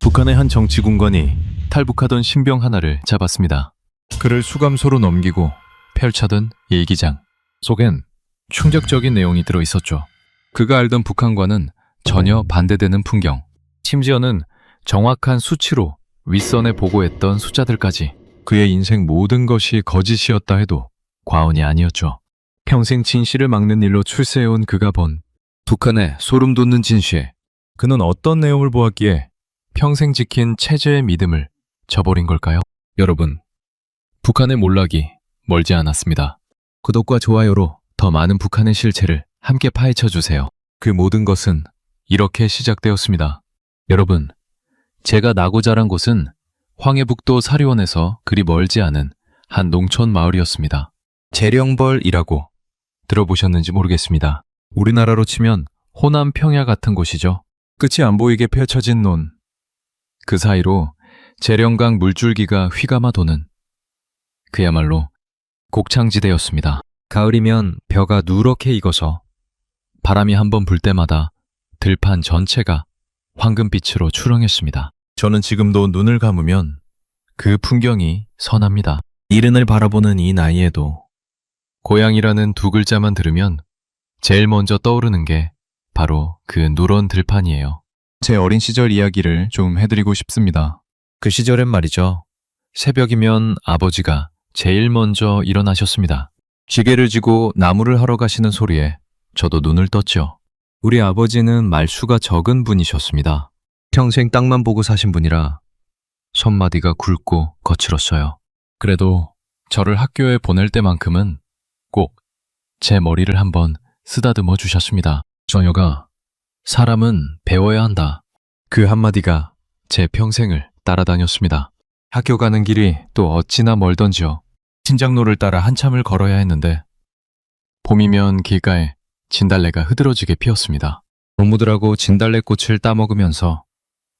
북한의 한 정치군관이 탈북하던 신병 하나를 잡았습니다. 그를 수감소로 넘기고 펼쳐둔 일기장 속엔 충격적인 내용이 들어있었죠. 그가 알던 북한과는 전혀 반대되는 풍경, 심지어는 정확한 수치로 윗선에 보고했던 숫자들까지. 그의 인생 모든 것이 거짓이었다 해도 과언이 아니었죠. 평생 진실을 막는 일로 출세해온 그가 본 북한의 소름 돋는 진실. 그는 어떤 내용을 보았기에 평생 지킨 체제의 믿음을 저버린 걸까요? 여러분, 북한의 몰락이 멀지 않았습니다. 구독과 좋아요로 더 많은 북한의 실체를 함께 파헤쳐 주세요. 그 모든 것은 이렇게 시작되었습니다. 여러분, 제가 나고 자란 곳은 황해북도 사리원에서 그리 멀지 않은 한 농촌 마을이었습니다. 재령벌이라고 들어보셨는지 모르겠습니다. 우리나라로 치면 호남 평야 같은 곳이죠. 끝이 안 보이게 펼쳐진 논, 그 사이로 재령강 물줄기가 휘감아 도는 그야말로 곡창지대였습니다. 가을이면 벼가 누렇게 익어서 바람이 한번 불 때마다 들판 전체가 황금빛으로 출렁했습니다. 저는 지금도 눈을 감으면 그 풍경이 선합니다. 이른을 바라보는 이 나이에도 고향이라는 두 글자만 들으면 제일 먼저 떠오르는 게 바로 그 누런 들판이에요. 제 어린 시절 이야기를 좀 해드리고 싶습니다. 그 시절엔 말이죠. 새벽이면 아버지가 제일 먼저 일어나셨습니다. 지게를 지고 나무를 하러 가시는 소리에 저도 눈을 떴죠. 우리 아버지는 말수가 적은 분이셨습니다. 평생 땅만 보고 사신 분이라 손마디가 굵고 거칠었어요. 그래도 저를 학교에 보낼 때만큼은 꼭 제 머리를 한번 쓰다듬어 주셨습니다. 저녀가 사람은 배워야 한다. 그 한마디가 제 평생을 따라다녔습니다. 학교 가는 길이 또 어찌나 멀던지요. 신장로를 따라 한참을 걸어야 했는데 봄이면 길가에 진달래가 흐드러지게 피었습니다. 동무들하고 진달래꽃을 따먹으면서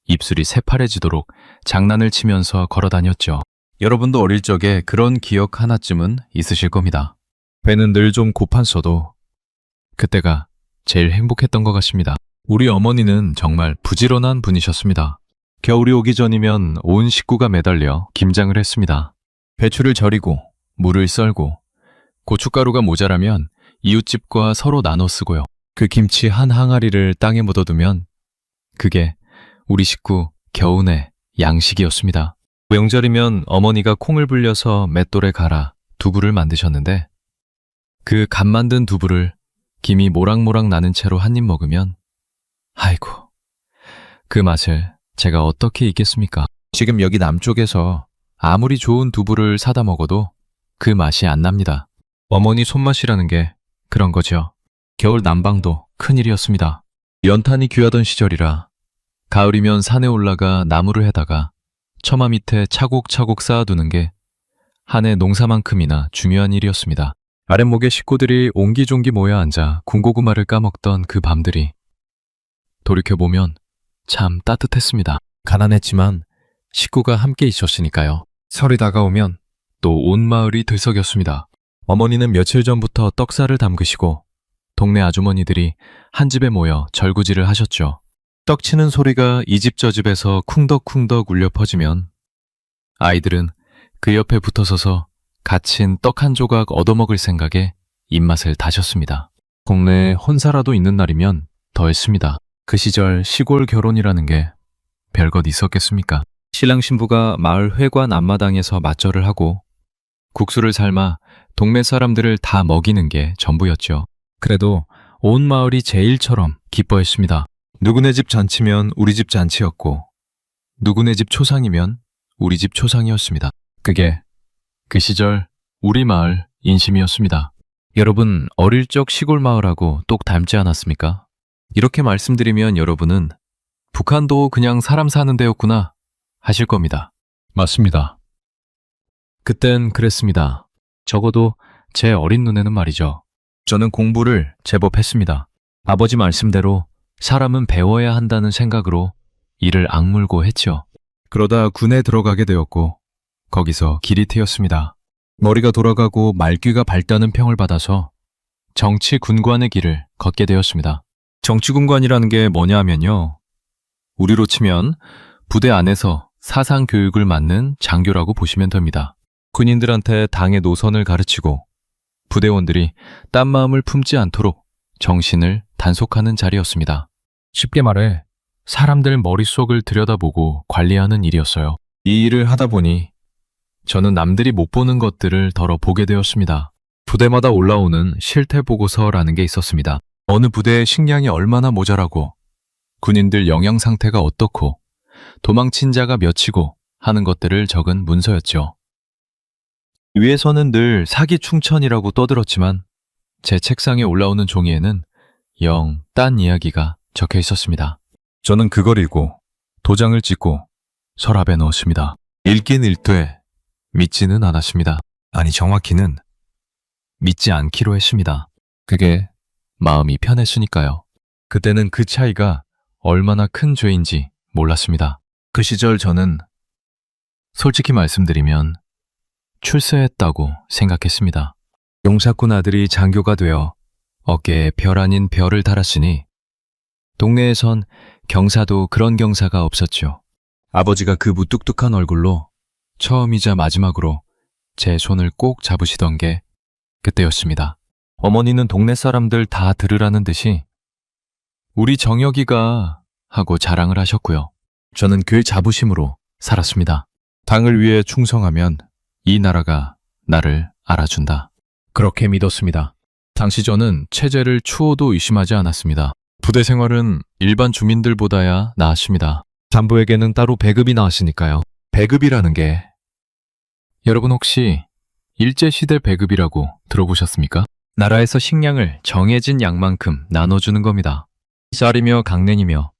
입술이 새파래지도록 장난을 치면서 걸어 다녔죠. 여러분도 어릴 적에 그런 기억 하나쯤은 있으실 겁니다. 배는 늘 좀 고팠어도 그때가 제일 행복했던 것 같습니다. 우리 어머니는 정말 부지런한 분이셨습니다. 겨울이 오기 전이면 온 식구가 매달려 김장을 했습니다. 배추를 절이고 물을 썰고 고춧가루가 모자라면 이웃집과 서로 나눠 쓰고요. 그 김치 한 항아리를 땅에 묻어두면 그게 우리 식구 겨우내 양식이었습니다. 명절이면 어머니가 콩을 불려서 맷돌에 갈아 두부를 만드셨는데 그 갓 만든 두부를 김이 모락모락 나는 채로 한 입 먹으면 아이고, 그 맛을 제가 어떻게 잊겠습니까? 지금 여기 남쪽에서 아무리 좋은 두부를 사다 먹어도 그 맛이 안 납니다. 어머니 손맛이라는 게 그런 거죠. 겨울 난방도 큰일이었습니다. 연탄이 귀하던 시절이라 가을이면 산에 올라가 나무를 해다가 처마 밑에 차곡차곡 쌓아두는 게 한 해 농사만큼이나 중요한 일이었습니다. 아랫목에 식구들이 옹기종기 모여 앉아 군고구마를 까먹던 그 밤들이 돌이켜보면 참 따뜻했습니다. 가난했지만 식구가 함께 있었으니까요. 설이 다가오면 또 온 마을이 들썩였습니다. 어머니는 며칠 전부터 떡살을 담그시고 동네 아주머니들이 한 집에 모여 절구질을 하셨죠. 떡 치는 소리가 이 집 저 집에서 쿵덕쿵덕 울려 퍼지면 아이들은 그 옆에 붙어서서 갇힌 떡 한 조각 얻어먹을 생각에 입맛을 다셨습니다. 동네에 혼사라도 있는 날이면 더했습니다. 그 시절 시골 결혼이라는 게 별것 있었겠습니까? 신랑 신부가 마을 회관 앞마당에서 맞절을 하고 국수를 삶아 동네 사람들을 다 먹이는 게 전부였죠. 그래도 온 마을이 제일처럼 기뻐했습니다. 누구네 집 잔치면 우리 집 잔치였고 누구네 집 초상이면 우리 집 초상이었습니다. 그게 그 시절 우리 마을 인심이었습니다. 여러분, 어릴 적 시골 마을하고 똑 닮지 않았습니까? 이렇게 말씀드리면 여러분은 북한도 그냥 사람 사는 데였구나 하실 겁니다. 맞습니다. 그땐 그랬습니다. 적어도 제 어린 눈에는 말이죠. 저는 공부를 제법 했습니다. 아버지 말씀대로 사람은 배워야 한다는 생각으로 이를 악물고 했죠. 그러다 군에 들어가게 되었고 거기서 길이 트였습니다. 머리가 돌아가고 말귀가 밝다는 평을 받아서 정치군관의 길을 걷게 되었습니다. 정치군관이라는 게 뭐냐 하면요. 우리로 치면 부대 안에서 사상 교육을 맡는 장교라고 보시면 됩니다. 군인들한테 당의 노선을 가르치고 부대원들이 딴 마음을 품지 않도록 정신을 단속하는 자리였습니다. 쉽게 말해 사람들 머릿속을 들여다보고 관리하는 일이었어요. 이 일을 하다 보니 저는 남들이 못 보는 것들을 덜어 보게 되었습니다. 부대마다 올라오는 실태 보고서라는 게 있었습니다. 어느 부대의 식량이 얼마나 모자라고 군인들 영양 상태가 어떻고 도망친 자가 몇이고 하는 것들을 적은 문서였죠. 위에서는 늘 사기충천이라고 떠들었지만 제 책상에 올라오는 종이에는 영 딴 이야기가 적혀 있었습니다. 저는 그걸 읽고 도장을 찍고 서랍에 넣었습니다. 읽긴 읽되 믿지는 않았습니다. 아니 정확히는 믿지 않기로 했습니다. 그게 마음이 편했으니까요. 그때는 그 차이가 얼마나 큰 죄인지 몰랐습니다. 그 시절 저는 솔직히 말씀드리면 출세했다고 생각했습니다. 용사꾼 아들이 장교가 되어 어깨에 별 아닌 별을 달았으니 동네에선 경사도 그런 경사가 없었죠. 아버지가 그 무뚝뚝한 얼굴로 처음이자 마지막으로 제 손을 꼭 잡으시던 게 그때였습니다. 어머니는 동네 사람들 다 들으라는 듯이 우리 정혁이가 하고 자랑을 하셨고요. 저는 그 자부심으로 살았습니다. 당을 위해 충성하면 이 나라가 나를 알아준다. 그렇게 믿었습니다. 당시 저는 체제를 추호도 의심하지 않았습니다. 부대 생활은 일반 주민들보다야 나았습니다. 간부에게는 따로 배급이 나왔으니까요. 배급이라는 게 여러분 혹시 일제시대 배급이라고 들어보셨습니까? 나라에서 식량을 정해진 양만큼 나눠주는 겁니다. 쌀이며 강냉이며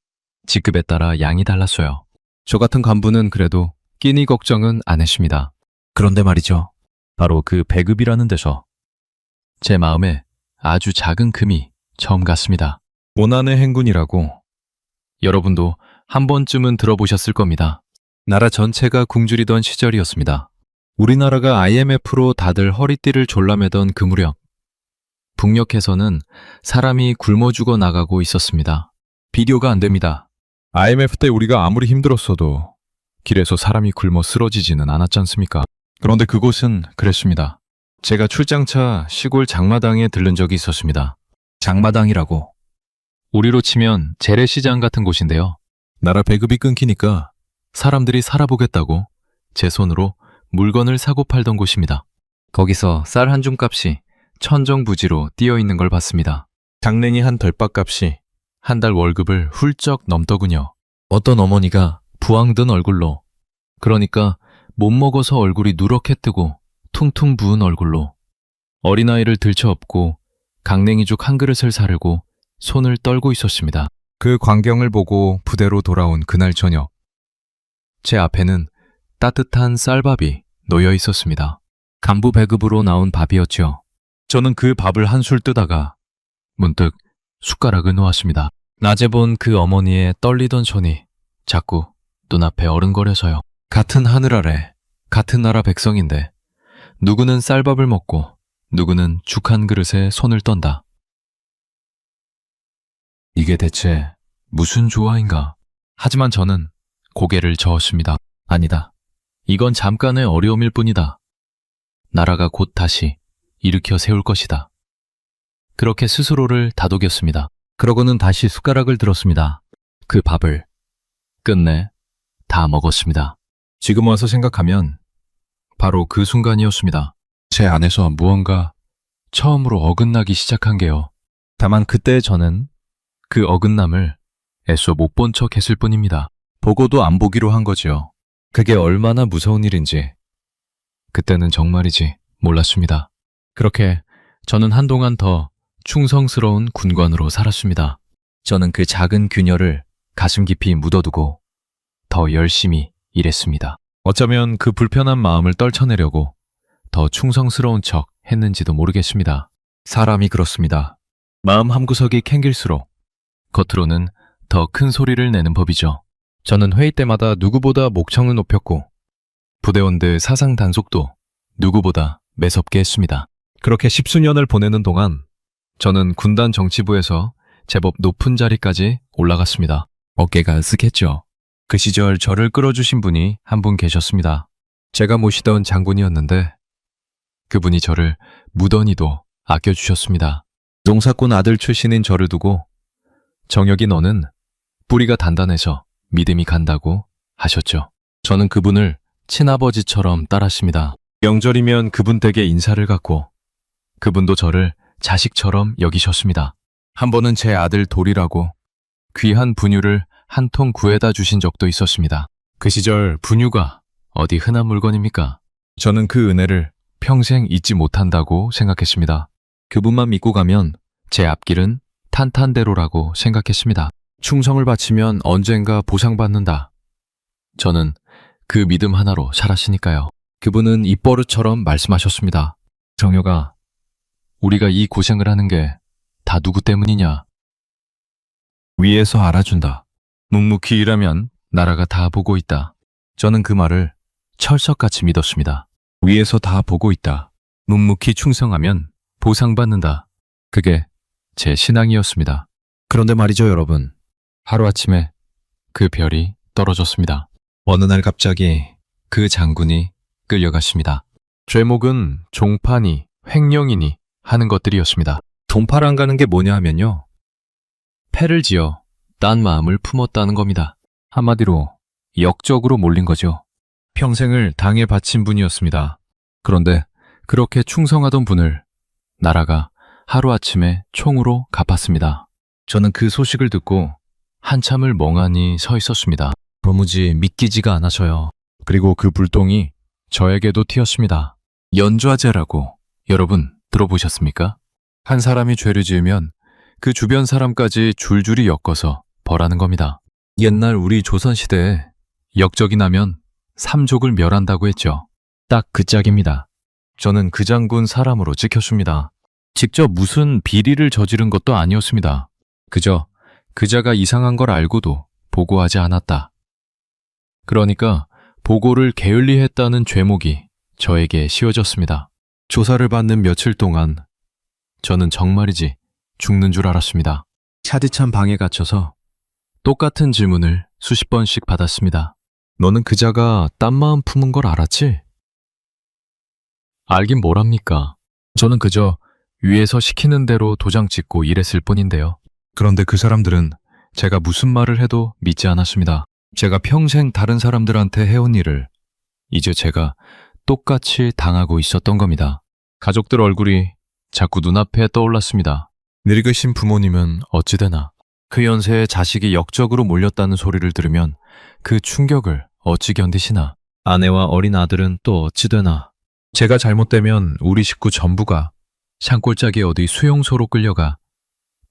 직급에 따라 양이 달랐어요. 저 같은 간부는 그래도 끼니 걱정은 안 했습니다. 그런데 말이죠. 바로 그 배급이라는 데서 제 마음에 아주 작은 금이 처음 갔습니다. 모난의 행군이라고 여러분도 한 번쯤은 들어보셨을 겁니다. 나라 전체가 굶주리던 시절이었습니다. 우리나라가 IMF로 다들 허리띠를 졸라매던 그 무렵 북녘에서는 사람이 굶어 죽어 나가고 있었습니다. 비교가 안 됩니다. IMF 때 우리가 아무리 힘들었어도 길에서 사람이 굶어 쓰러지지는 않았지 않습니까? 그런데 그곳은 그랬습니다. 제가 출장차 시골 장마당에 들른 적이 있었습니다. 장마당이라고 우리로 치면 재래시장 같은 곳인데요. 나라 배급이 끊기니까 사람들이 살아보겠다고 제 손으로 물건을 사고 팔던 곳입니다. 거기서 쌀 한 줌값이 천정부지로 띄어 있는 걸 봤습니다. 장냉이 한 덜밥값이 한 달 월급을 훌쩍 넘더군요. 어떤 어머니가 부황든 얼굴로, 그러니까 못 먹어서 얼굴이 누렇게 뜨고 퉁퉁 부은 얼굴로 어린아이를 들쳐업고 강냉이죽 한 그릇을 사르고 손을 떨고 있었습니다. 그 광경을 보고 부대로 돌아온 그날 저녁, 제 앞에는 따뜻한 쌀밥이 놓여 있었습니다. 간부 배급으로 나온 밥이었죠. 저는 그 밥을 한술 뜨다가 문득 숟가락을 놓았습니다. 낮에 본 그 어머니의 떨리던 손이 자꾸 눈앞에 어른거려서요. 같은 하늘 아래 같은 나라 백성인데 누구는 쌀밥을 먹고 누구는 죽 한 그릇에 손을 떤다. 이게 대체 무슨 조화인가? 하지만 저는 고개를 저었습니다. 아니다. 이건 잠깐의 어려움일 뿐이다. 나라가 곧 다시 일으켜 세울 것이다. 그렇게 스스로를 다독였습니다. 그러고는 다시 숟가락을 들었습니다. 그 밥을 끝내 다 먹었습니다. 지금 와서 생각하면 바로 그 순간이었습니다. 제 안에서 무언가 처음으로 어긋나기 시작한 게요. 다만 그때 저는 그 어긋남을 애써 못 본 척 했을 뿐입니다. 보고도 안 보기로 한 거지요. 그게 얼마나 무서운 일인지 그때는 정말이지 몰랐습니다. 그렇게 저는 한동안 더 충성스러운 군관으로 살았습니다. 저는 그 작은 균열을 가슴 깊이 묻어두고 더 열심히 일했습니다. 어쩌면 그 불편한 마음을 떨쳐내려고 더 충성스러운 척 했는지도 모르겠습니다. 사람이 그렇습니다. 마음 한구석이 캥길수록 겉으로는 더 큰 소리를 내는 법이죠. 저는 회의 때마다 누구보다 목청을 높였고 부대원들 사상 단속도 누구보다 매섭게 했습니다. 그렇게 십수년을 보내는 동안 저는 군단 정치부에서 제법 높은 자리까지 올라갔습니다. 어깨가 으쓱했죠. 그 시절 저를 끌어주신 분이 한 분 계셨습니다. 제가 모시던 장군이었는데 그분이 저를 무던히도 아껴주셨습니다. 농사꾼 아들 출신인 저를 두고 정혁이 너는 뿌리가 단단해서 믿음이 간다고 하셨죠. 저는 그분을 친아버지처럼 따랐습니다. 명절이면 그분 댁에 인사를 갔고 그분도 저를 자식처럼 여기셨습니다. 한 번은 제 아들 돌이라고 귀한 분유를 한 통 구해다 주신 적도 있었습니다. 그 시절 분유가 어디 흔한 물건입니까? 저는 그 은혜를 평생 잊지 못한다고 생각했습니다. 그분만 믿고 가면 제 앞길은 탄탄대로라고 생각했습니다. 충성을 바치면 언젠가 보상받는다. 저는 그 믿음 하나로 살았으니까요. 그분은 입버릇처럼 말씀하셨습니다. 정혁아, 우리가 이 고생을 하는 게 다 누구 때문이냐? 위에서 알아준다. 묵묵히 일하면 나라가 다 보고 있다. 저는 그 말을 철석같이 믿었습니다. 위에서 다 보고 있다. 묵묵히 충성하면 보상받는다. 그게 제 신앙이었습니다. 그런데 말이죠, 여러분. 하루아침에 그 별이 떨어졌습니다. 어느 날 갑자기 그 장군이 끌려갔습니다. 죄목은 종파니, 횡령이니 하는 것들이었습니다. 돈팔 안 가는 게 뭐냐 하면요. 패를 지어 딴 마음을 품었다는 겁니다. 한마디로 역적으로 몰린 거죠. 평생을 당에 바친 분이었습니다. 그런데 그렇게 충성하던 분을 나라가 하루아침에 총으로 갚았습니다. 저는 그 소식을 듣고 한참을 멍하니 서 있었습니다. 도무지 믿기지가 않아서요. 그리고 그 불똥이 저에게도 튀었습니다. 연좌제라고 여러분 들어보셨습니까? 한 사람이 죄를 지으면 그 주변 사람까지 줄줄이 엮어서 벌하는 겁니다. 옛날 우리 조선시대에 역적이 나면 삼족을 멸한다고 했죠. 딱 그 짝입니다. 저는 그 장군 사람으로 찍혔습니다. 직접 무슨 비리를 저지른 것도 아니었습니다. 그저 그자가 이상한 걸 알고도 보고하지 않았다. 그러니까 보고를 게을리했다는 죄목이 저에게 씌워졌습니다. 조사를 받는 며칠 동안 저는 정말이지 죽는 줄 알았습니다. 차디찬 방에 갇혀서 똑같은 질문을 수십 번씩 받았습니다. 너는 그자가 딴 마음 품은 걸 알았지? 알긴 뭘 합니까? 저는 그저 위에서 시키는 대로 도장 찍고 일했을 뿐인데요. 그런데 그 사람들은 제가 무슨 말을 해도 믿지 않았습니다. 제가 평생 다른 사람들한테 해온 일을 이제 제가 똑같이 당하고 있었던 겁니다. 가족들 얼굴이 자꾸 눈앞에 떠올랐습니다. 늙으신 부모님은 어찌 되나? 그 연세에 자식이 역적으로 몰렸다는 소리를 들으면 그 충격을 어찌 견디시나? 아내와 어린 아들은 또 어찌 되나? 제가 잘못되면 우리 식구 전부가 산골짜기 어디 수용소로 끌려가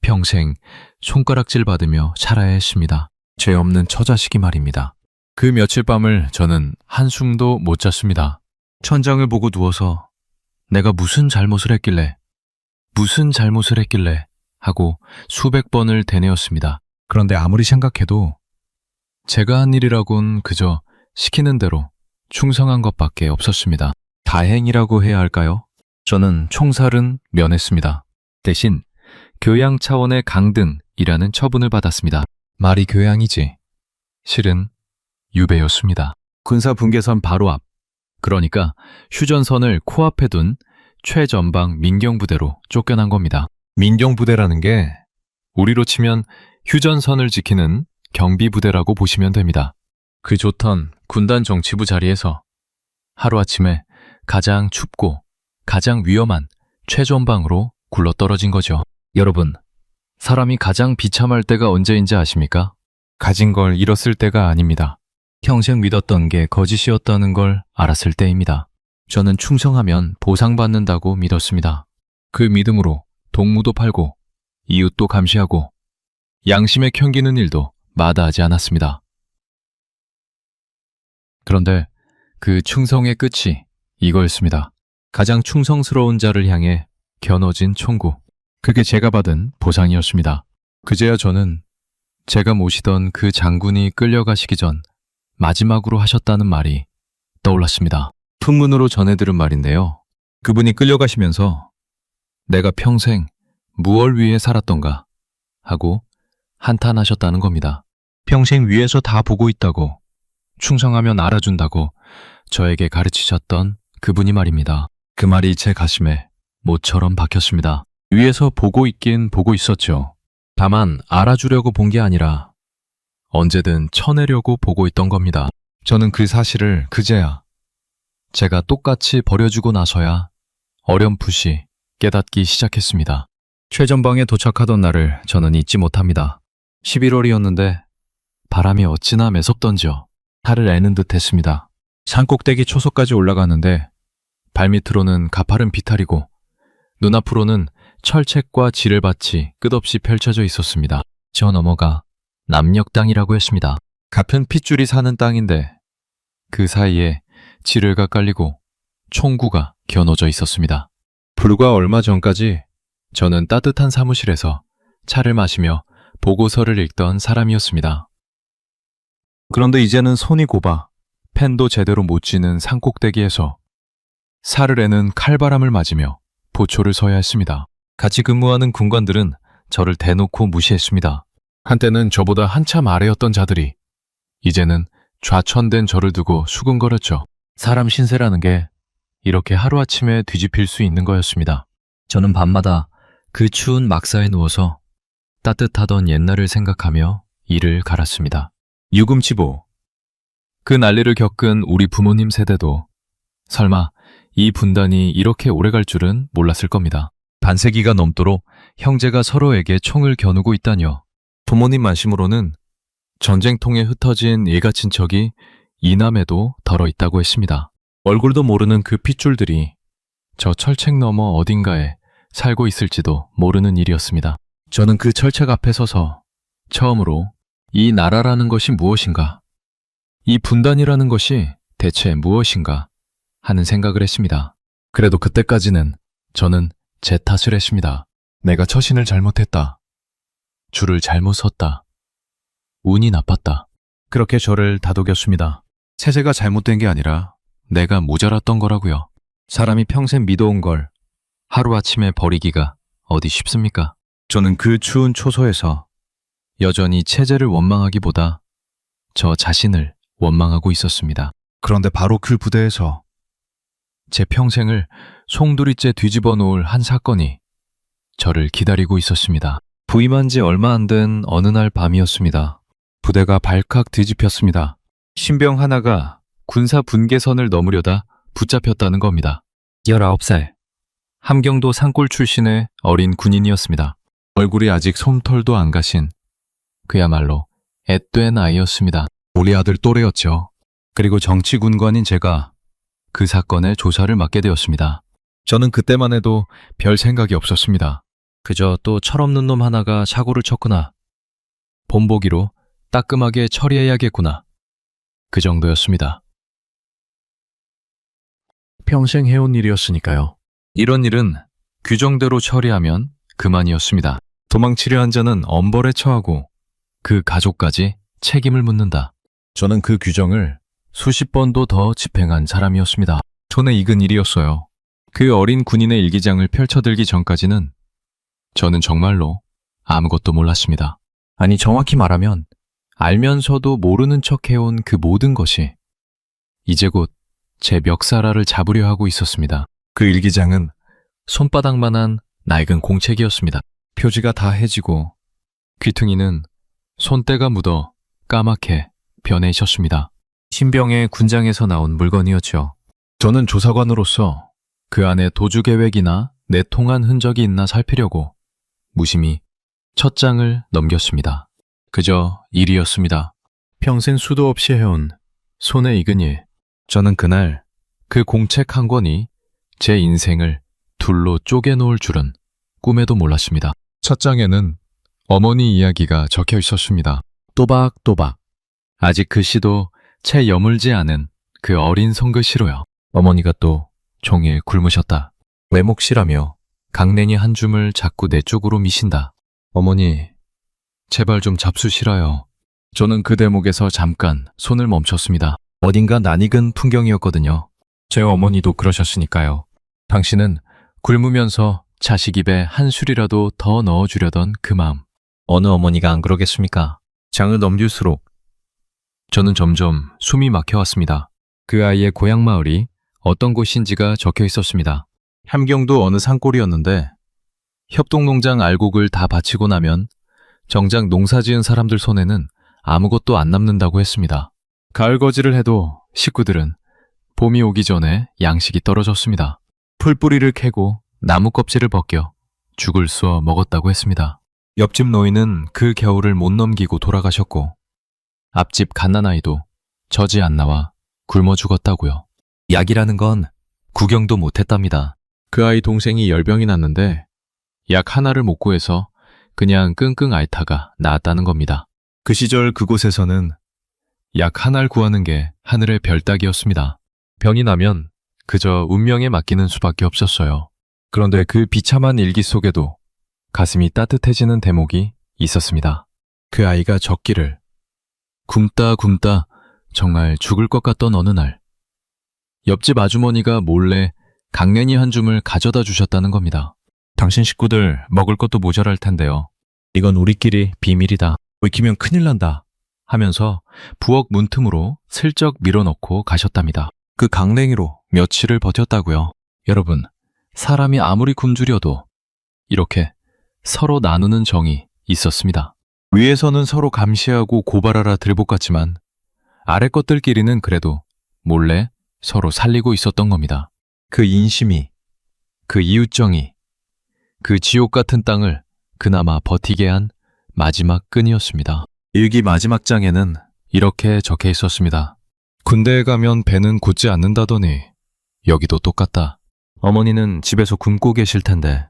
평생 손가락질 받으며 살아야 했습니다. 죄 없는 처자식이 말입니다. 그 며칠 밤을 저는 한숨도 못 잤습니다. 천장을 보고 누워서 내가 무슨 잘못을 했길래 하고 수백 번을 되뇌었습니다. 그런데 아무리 생각해도 제가 한 일이라곤 그저 시키는 대로 충성한 것밖에 없었습니다. 다행이라고 해야 할까요? 저는 총살은 면했습니다. 대신 교양 차원의 강등이라는 처분을 받았습니다. 말이 교양이지. 실은 유배였습니다. 군사분계선 바로 앞, 그러니까 휴전선을 코앞에 둔 최전방 민경부대로 쫓겨난 겁니다. 민경부대라는 게 우리로 치면 휴전선을 지키는 경비부대라고 보시면 됩니다. 그 좋던 군단 정치부 자리에서 하루아침에 가장 춥고 가장 위험한 최전방으로 굴러떨어진 거죠. 여러분, 사람이 가장 비참할 때가 언제인지 아십니까? 가진 걸 잃었을 때가 아닙니다. 평생 믿었던 게 거짓이었다는 걸 알았을 때입니다. 저는 충성하면 보상받는다고 믿었습니다. 그 믿음으로 동무도 팔고 이웃도 감시하고 양심에 캥기는 일도 마다하지 않았습니다. 그런데 그 충성의 끝이 이거였습니다. 가장 충성스러운 자를 향해 겨눠진 총구. 그게 제가 받은 보상이었습니다. 그제야 저는 제가 모시던 그 장군이 끌려가시기 전 마지막으로 하셨다는 말이 떠올랐습니다. 풍문으로 전해들은 말인데요. 그분이 끌려가시면서 내가 평생 무얼 위해 살았던가 하고 한탄하셨다는 겁니다. 평생 위에서 다 보고 있다고, 충성하면 알아준다고 저에게 가르치셨던 그분이 말입니다. 그 말이 제 가슴에 못처럼 박혔습니다. 위에서 보고 있긴 보고 있었죠. 다만 알아주려고 본 게 아니라 언제든 쳐내려고 보고 있던 겁니다. 저는 그 사실을 그제야 제가 똑같이 버려주고 나서야 어렴풋이 깨닫기 시작했습니다. 최전방에 도착하던 날을 저는 잊지 못합니다. 11월이었는데 바람이 어찌나 매섭던지요. 살을 애는 듯 했습니다. 산꼭대기 초소까지 올라가는데 발밑으로는 가파른 비탈이고 눈앞으로는 철책과 지뢰밭이 끝없이 펼쳐져 있었습니다. 저 너머가 남녘 땅이라고 했습니다. 가쁜 핏줄이 사는 땅인데 그 사이에 지뢰가 깔리고 총구가 겨눠져 있었습니다. 불과 얼마 전까지 저는 따뜻한 사무실에서 차를 마시며 보고서를 읽던 사람이었습니다. 그런데 이제는 손이 곱아 펜도 제대로 못 쥐는 산꼭대기에서 살을 애는 칼바람을 맞으며 보초를 서야 했습니다. 같이 근무하는 군관들은 저를 대놓고 무시했습니다. 한때는 저보다 한참 아래였던 자들이 이제는 좌천된 저를 두고 수근거렸죠. 사람 신세라는 게 이렇게 하루아침에 뒤집힐 수 있는 거였습니다. 저는 밤마다 그 추운 막사에 누워서 따뜻하던 옛날을 생각하며 이를 갈았습니다. 유금치보. 그 난리를 겪은 우리 부모님 세대도 설마 이 분단이 이렇게 오래 갈 줄은 몰랐을 겁니다. 반세기가 넘도록 형제가 서로에게 총을 겨누고 있다뇨. 부모님 말씀으로는 전쟁통에 흩어진 일가 친척이 이남에도 덜어 있다고 했습니다. 얼굴도 모르는 그 핏줄들이 저 철책 너머 어딘가에 살고 있을지도 모르는 일이었습니다. 저는 그 철책 앞에 서서 처음으로 이 나라라는 것이 무엇인가, 이 분단이라는 것이 대체 무엇인가 하는 생각을 했습니다. 그래도 그때까지는 저는 제 탓을 했습니다. 내가 처신을 잘못했다. 줄을 잘못 섰다. 운이 나빴다. 그렇게 저를 다독였습니다. 세세가 잘못된 게 아니라 내가 모자랐던 거라고요. 사람이 평생 믿어온 걸 하루아침에 버리기가 어디 쉽습니까? 저는 그 추운 초소에서 여전히 체제를 원망하기보다 저 자신을 원망하고 있었습니다. 그런데 바로 그 부대에서 제 평생을 송두리째 뒤집어 놓을 한 사건이 저를 기다리고 있었습니다. 부임한 지 얼마 안 된 어느 날 밤이었습니다. 부대가 발칵 뒤집혔습니다. 신병 하나가 군사 분계선을 넘으려다 붙잡혔다는 겁니다. 19살, 함경도 산골 출신의 어린 군인이었습니다. 얼굴이 아직 솜털도 안 가신 그야말로 앳된 아이였습니다. 우리 아들 또래였죠. 그리고 정치군관인 제가 그 사건의 조사를 맡게 되었습니다. 저는 그때만 해도 별 생각이 없었습니다. 그저 또 철없는 놈 하나가 사고를 쳤구나. 본보기로 따끔하게 처리해야겠구나. 그 정도였습니다. 평생 해온 일이었으니까요. 이런 일은 규정대로 처리하면 그만이었습니다. 도망치려 한 자는 엄벌에 처하고 그 가족까지 책임을 묻는다. 저는 그 규정을 수십 번도 더 집행한 사람이었습니다. 손에 익은 일이었어요. 그 어린 군인의 일기장을 펼쳐들기 전까지는 저는 정말로 아무것도 몰랐습니다. 아니, 정확히 말하면 알면서도 모르는 척 해온 그 모든 것이 이제 곧 제 멱살알을 잡으려 하고 있었습니다. 그 일기장은 손바닥만한 낡은 공책이었습니다. 표지가 다 해지고 귀퉁이는 손때가 묻어 까맣게 변해 있었습니다. 신병의 군장에서 나온 물건이었죠. 저는 조사관으로서 그 안에 도주 계획이나 내통한 흔적이 있나 살피려고 무심히 첫 장을 넘겼습니다. 그저 일이었습니다. 평생 수도 없이 해온 손에 익은 일. 저는 그날 그 공책 한 권이 제 인생을 둘로 쪼개놓을 줄은 꿈에도 몰랐습니다. 첫 장에는 어머니 이야기가 적혀 있었습니다. 또박또박. 아직 글씨도 채 여물지 않은 그 어린 손글씨로요. 어머니가 또 종일 굶으셨다. 외목시라며 강냉이 한 줌을 자꾸 내 쪽으로 미신다. 어머니, 제발 좀 잡수시라요. 저는 그 대목에서 잠깐 손을 멈췄습니다. 어딘가 낯익은 풍경이었거든요. 제 어머니도 그러셨으니까요. 당신은 굶으면서 자식 입에 한 술이라도 더 넣어주려던 그 마음. 어느 어머니가 안 그러겠습니까? 장을 넘길수록 저는 점점 숨이 막혀왔습니다. 그 아이의 고향 마을이 어떤 곳인지가 적혀 있었습니다. 함경도 어느 산골이었는데 협동농장 알곡을 다 바치고 나면 정작 농사 지은 사람들 손에는 아무것도 안 남는다고 했습니다. 가을 거지를 해도 식구들은 봄이 오기 전에 양식이 떨어졌습니다. 풀뿌리를 캐고 나무 껍질을 벗겨 죽을 쑤어 먹었다고 했습니다. 옆집 노인은 그 겨울을 못 넘기고 돌아가셨고 앞집 갓난아이도 젖이 안 나와 굶어 죽었다고요. 약이라는 건 구경도 못했답니다. 그 아이 동생이 열병이 났는데 약 하나를 못 구해서 그냥 끙끙 앓다가 나았다는 겁니다. 그 시절 그곳에서는 약 하나를 구하는 게 하늘의 별 따기였습니다. 병이 나면 그저 운명에 맡기는 수밖에 없었어요. 그런데 그 비참한 일기 속에도 가슴이 따뜻해지는 대목이 있었습니다. 그 아이가 적기를 굶다 정말 죽을 것 같던 어느 날 옆집 아주머니가 몰래 강냉이 한 줌을 가져다 주셨다는 겁니다. 당신 식구들 먹을 것도 모자랄 텐데요. 이건 우리끼리 비밀이다. 들키면 큰일 난다. 하면서 부엌 문틈으로 슬쩍 밀어넣고 가셨답니다. 그 강냉이로 며칠을 버텼다고요. 여러분, 사람이 아무리 굶주려도 이렇게 서로 나누는 정이 있었습니다. 위에서는 서로 감시하고 고발하라 들볶았지만 아래 것들끼리는 그래도 몰래 서로 살리고 있었던 겁니다. 그 인심이, 그 이웃정이, 그 지옥 같은 땅을 그나마 버티게 한 마지막 끈이었습니다. 일기 마지막 장에는 이렇게 적혀 있었습니다. 군대에 가면 배는 굳지 않는다더니 여기도 똑같다. 어머니는 집에서 굶고 계실 텐데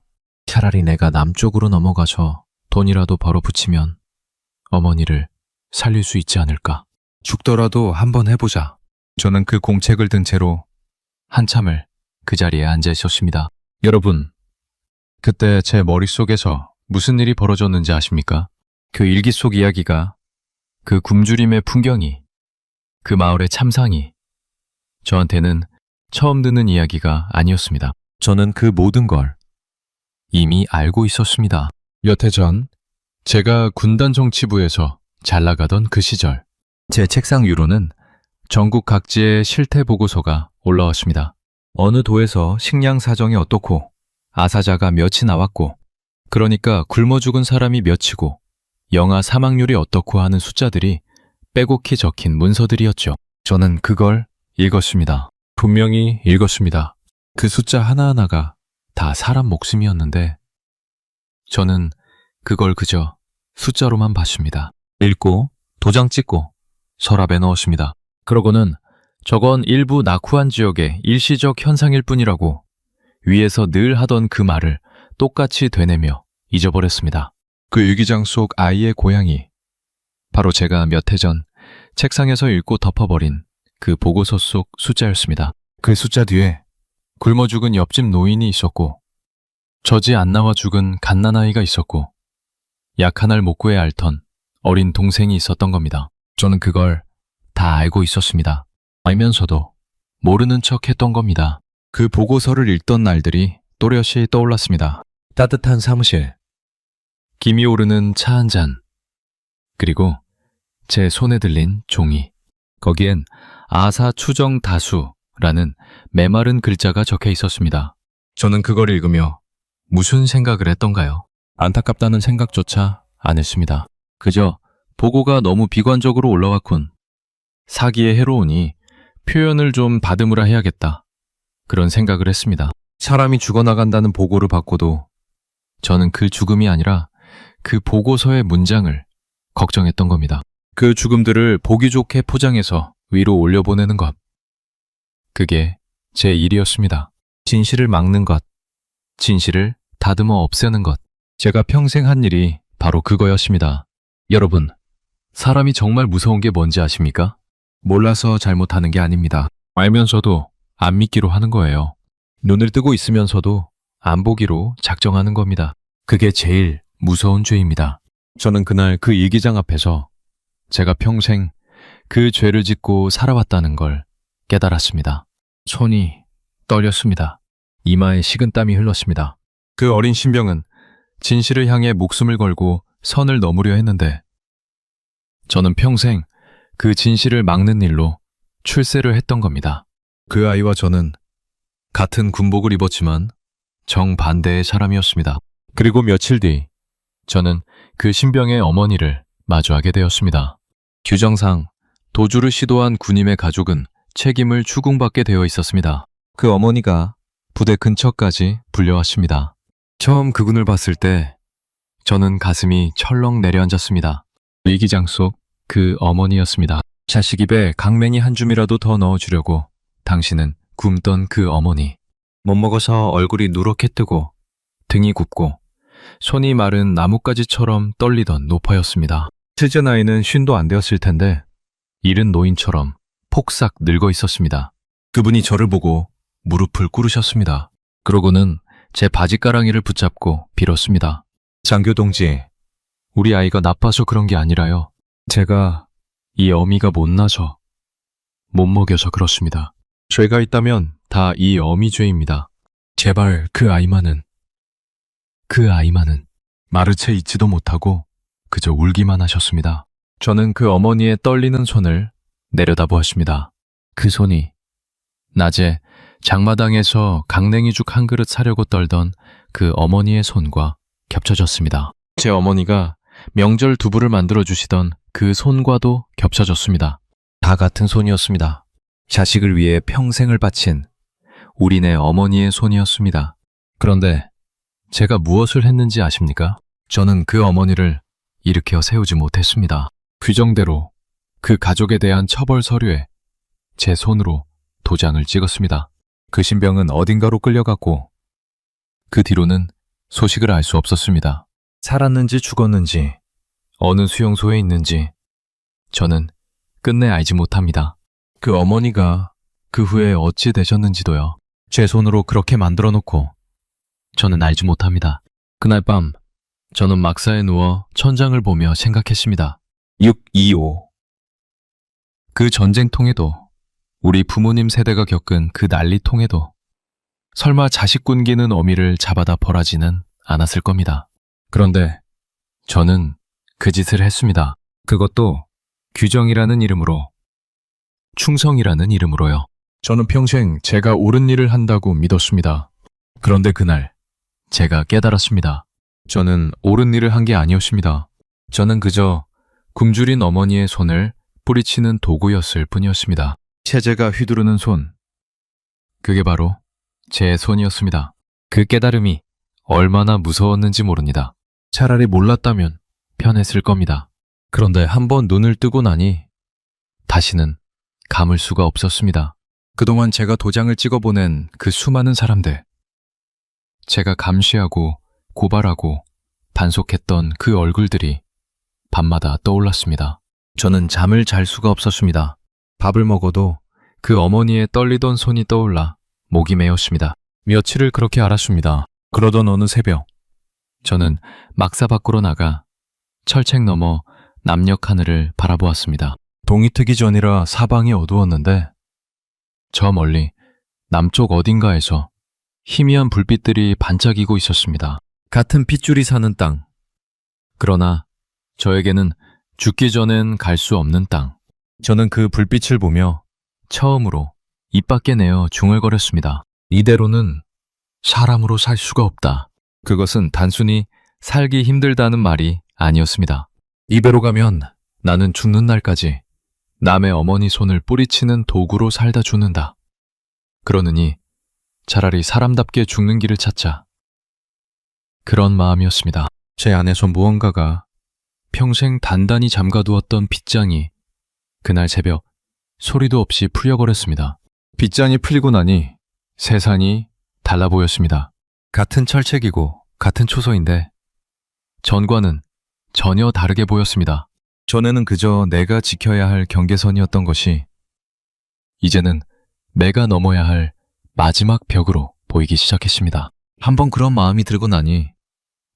차라리 내가 남쪽으로 넘어가서 돈이라도 벌어 붙이면 어머니를 살릴 수 있지 않을까. 죽더라도 한번 해보자. 저는 그 공책을 든 채로 한참을 그 자리에 앉아 있었습니다. 여러분, 그때 제 머릿속에서 무슨 일이 벌어졌는지 아십니까? 그 일기 속 이야기가, 그 굶주림의 풍경이, 그 마을의 참상이 저한테는 처음 듣는 이야기가 아니었습니다. 저는 그 모든 걸 이미 알고 있었습니다. 몇 해 전 제가 군단 정치부에서 잘 나가던 그 시절 제 책상 위로는 전국 각지의 실태 보고서가 올라왔습니다. 어느 도에서 식량 사정이 어떻고 아사자가 몇이 나왔고 그러니까 굶어 죽은 사람이 몇이고 영아 사망률이 어떻고 하는 숫자들이 빼곡히 적힌 문서들이었죠. 저는 그걸 읽었습니다. 분명히 읽었습니다. 그 숫자 하나하나가 다 사람 목숨이었는데 저는 그걸 그저 숫자로만 봤습니다. 읽고 도장 찍고 서랍에 넣었습니다. 그러고는 저건 일부 낙후한 지역의 일시적 현상일 뿐이라고 위에서 늘 하던 그 말을 똑같이 되뇌며 잊어버렸습니다. 그 일기장 속 아이의 고향이 바로 제가 몇 해 전 책상에서 읽고 덮어버린 그 보고서 속 숫자였습니다. 그 숫자 뒤에 굶어 죽은 옆집 노인이 있었고 젖이 안 나와 죽은 갓난아이가 있었고 약 하나를 못 구해 앓던 어린 동생이 있었던 겁니다. 저는 그걸 다 알고 있었습니다. 알면서도 모르는 척 했던 겁니다. 그 보고서를 읽던 날들이 또렷이 떠올랐습니다. 따뜻한 사무실, 김이 오르는 차 한 잔, 그리고 제 손에 들린 종이. 거기엔 아사 추정 다수라는 메마른 글자가 적혀 있었습니다. 저는 그걸 읽으며 무슨 생각을 했던가요? 안타깝다는 생각조차 안 했습니다. 그저 보고가 너무 비관적으로 올라왔군. 사기에 해로우니 표현을 좀 다듬으라 해야겠다. 그런 생각을 했습니다. 사람이 죽어나간다는 보고를 받고도 저는 그 죽음이 아니라 그 보고서의 문장을 걱정했던 겁니다. 그 죽음들을 보기 좋게 포장해서 위로 올려보내는 것. 그게 제 일이었습니다. 진실을 막는 것, 진실을 다듬어 없애는 것. 제가 평생 한 일이 바로 그거였습니다. 여러분, 사람이 정말 무서운 게 뭔지 아십니까? 몰라서 잘못하는 게 아닙니다. 알면서도 안 믿기로 하는 거예요. 눈을 뜨고 있으면서도 안 보기로 작정하는 겁니다. 그게 제일 무서운 죄입니다. 저는 그날 그 일기장 앞에서 제가 평생 그 죄를 짓고 살아왔다는 걸 깨달았습니다. 손이 떨렸습니다. 이마에 식은땀이 흘렀습니다. 그 어린 신병은 진실을 향해 목숨을 걸고 선을 넘으려 했는데 저는 평생 그 진실을 막는 일로 출세를 했던 겁니다. 그 아이와 저는 같은 군복을 입었지만 정반대의 사람이었습니다. 그리고 며칠 뒤 저는 그 신병의 어머니를 마주하게 되었습니다. 규정상 도주를 시도한 군인의 가족은 책임을 추궁받게 되어 있었습니다. 그 어머니가 부대 근처까지 불려왔습니다. 처음 그분을 봤을 때 저는 가슴이 철렁 내려앉았습니다. 위기장 속 그 어머니였습니다. 자식 입에 강맹이 한 줌이라도 더 넣어주려고 당신은 굶던 그 어머니. 못 먹어서 얼굴이 누렇게 뜨고 등이 굽고 손이 마른 나뭇가지처럼 떨리던 노파였습니다. 실제 나이는 50도 안 되었을 텐데 이른 노인처럼 폭삭 늙어 있었습니다. 그분이 저를 보고 무릎을 꿇으셨습니다. 그러고는 제 바지가랑이를 붙잡고 빌었습니다. 장교 동지, 우리 아이가 나빠서 그런 게 아니라요. 제가 이 어미가 못나서 못 먹여서 그렇습니다. 죄가 있다면 다 이 어미 죄입니다. 제발 그 아이만은 말을 채 잊지도 못하고 그저 울기만 하셨습니다. 저는 그 어머니의 떨리는 손을 내려다보았습니다. 그 손이 낮에 장마당에서 강냉이죽 한 그릇 사려고 떨던 그 어머니의 손과 겹쳐졌습니다. 제 어머니가 명절 두부를 만들어 주시던 그 손과도 겹쳐졌습니다. 다 같은 손이었습니다. 자식을 위해 평생을 바친 우리네 어머니의 손이었습니다. 그런데 제가 무엇을 했는지 아십니까? 저는 그 어머니를 일으켜 세우지 못했습니다. 규정대로 그 가족에 대한 처벌 서류에 제 손으로 도장을 찍었습니다. 그 신병은 어딘가로 끌려갔고 그 뒤로는 소식을 알 수 없었습니다. 살았는지 죽었는지 어느 수용소에 있는지 저는 끝내 알지 못합니다. 그 어머니가 그 후에 어찌 되셨는지도요. 제 손으로 그렇게 만들어 놓고 저는 알지 못합니다. 그날 밤 저는 막사에 누워 천장을 보며 생각했습니다. 6.25 그 전쟁통에도 우리 부모님 세대가 겪은 그 난리통에도 설마 자식 굶기는 어미를 잡아다 벌하지는 않았을 겁니다. 그런데 저는 그 짓을 했습니다. 그것도 규정이라는 이름으로, 충성이라는 이름으로요. 저는 평생 제가 옳은 일을 한다고 믿었습니다. 그런데 그날 제가 깨달았습니다. 저는 옳은 일을 한 게 아니었습니다. 저는 그저 굶주린 어머니의 손을 뿌리치는 도구였을 뿐이었습니다. 체제가 휘두르는 손, 그게 바로 제 손이었습니다. 그 깨달음이 얼마나 무서웠는지 모릅니다. 차라리 몰랐다면 편했을 겁니다. 그런데 한번 눈을 뜨고 나니 다시는 감을 수가 없었습니다. 그동안 제가 도장을 찍어보낸 그 수많은 사람들, 제가 감시하고 고발하고 단속했던 그 얼굴들이 밤마다 떠올랐습니다. 저는 잠을 잘 수가 없었습니다. 밥을 먹어도 그 어머니의 떨리던 손이 떠올라 목이 메었습니다. 며칠을 그렇게 알았습니다. 그러던 어느 새벽, 저는 막사 밖으로 나가 철책 너머 남녘 하늘을 바라보았습니다. 동이 트기 전이라 사방이 어두웠는데 저 멀리 남쪽 어딘가에서 희미한 불빛들이 반짝이고 있었습니다. 같은 핏줄이 사는 땅. 그러나 저에게는 죽기 전엔 갈 수 없는 땅. 저는 그 불빛을 보며 처음으로 입 밖에 내어 중얼거렸습니다. 이대로는 사람으로 살 수가 없다. 그것은 단순히 살기 힘들다는 말이 아니었습니다. 이대로 가면 나는 죽는 날까지 남의 어머니 손을 뿌리치는 도구로 살다 죽는다. 그러느니 차라리 사람답게 죽는 길을 찾자. 그런 마음이었습니다. 제 안에서 무언가가 평생 단단히 잠가두었던 빗장이 그날 새벽 소리도 없이 풀려버렸습니다. 빗장이 풀리고 나니 세상이 달라 보였습니다. 같은 철책이고 같은 초소인데 전과는 전혀 다르게 보였습니다. 전에는 그저 내가 지켜야 할 경계선이었던 것이 이제는 내가 넘어야 할 마지막 벽으로 보이기 시작했습니다. 한번 그런 마음이 들고 나니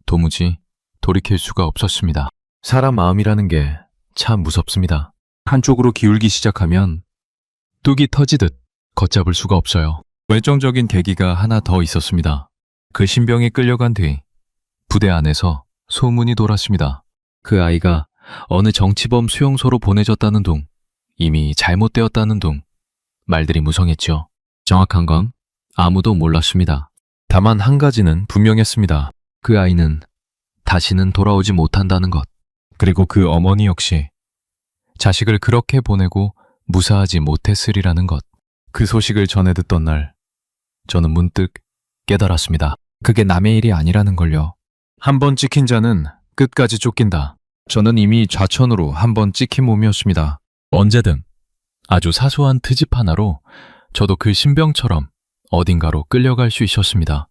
도무지 돌이킬 수가 없었습니다. 사람 마음이라는 게 참 무섭습니다. 한쪽으로 기울기 시작하면 뚝이 터지듯 걷잡을 수가 없어요. 결정적인 계기가 하나 더 있었습니다. 그 신병에 끌려간 뒤 부대 안에서 소문이 돌았습니다. 그 아이가 어느 정치범 수용소로 보내졌다는 둥, 이미 잘못되었다는 둥, 말들이 무성했죠. 정확한 건 아무도 몰랐습니다. 다만 한 가지는 분명했습니다. 그 아이는 다시는 돌아오지 못한다는 것. 그리고 그 어머니 역시 자식을 그렇게 보내고 무사하지 못했으리라는 것. 그 소식을 전해 듣던 날, 저는 문득 깨달았습니다. 그게 남의 일이 아니라는 걸요. 한 번 찍힌 자는 끝까지 쫓긴다. 저는 이미 좌천으로 한 번 찍힌 몸이었습니다. 언제든 아주 사소한 트집 하나로 저도 그 신병처럼 어딘가로 끌려갈 수 있었습니다.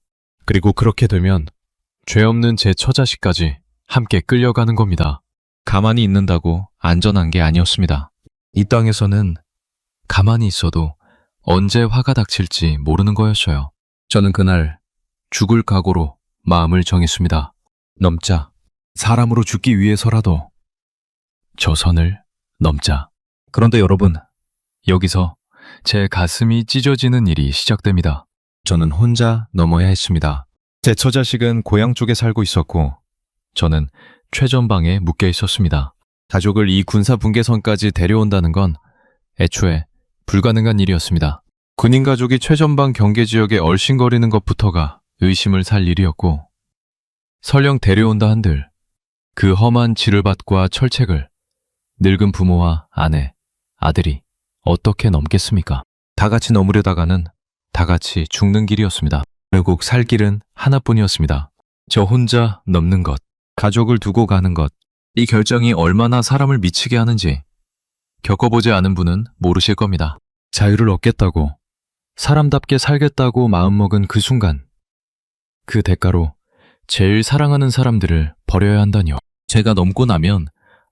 그리고 그렇게 되면 죄 없는 제 처자식까지 함께 끌려가는 겁니다. 가만히 있는다고 안전한 게 아니었습니다. 이 땅에서는 가만히 있어도 언제 화가 닥칠지 모르는 거였어요. 저는 그날 죽을 각오로 마음을 정했습니다. 넘자. 사람으로 죽기 위해서라도 저 선을 넘자. 그런데 여러분, 여기서 제 가슴이 찢어지는 일이 시작됩니다. 저는 혼자 넘어야 했습니다. 제 처자식은 고향 쪽에 살고 있었고 저는 최전방에 묶여 있었습니다. 가족을 이 군사 분계선까지 데려온다는 건 애초에 불가능한 일이었습니다. 군인 가족이 최전방 경계 지역에 얼씬거리는 것부터가 의심을 살 일이었고 설령 데려온다 한들 그 험한 지르밭과 철책을 늙은 부모와 아내, 아들이 어떻게 넘겠습니까? 다 같이 넘으려다가는 다 같이 죽는 길이었습니다. 결국 살 길은 하나뿐이었습니다. 저 혼자 넘는 것, 가족을 두고 가는 것. 이 결정이 얼마나 사람을 미치게 하는지 겪어보지 않은 분은 모르실 겁니다. 자유를 얻겠다고, 사람답게 살겠다고 마음먹은 그 순간, 그 대가로 제일 사랑하는 사람들을 버려야 한다니요. 제가 넘고 나면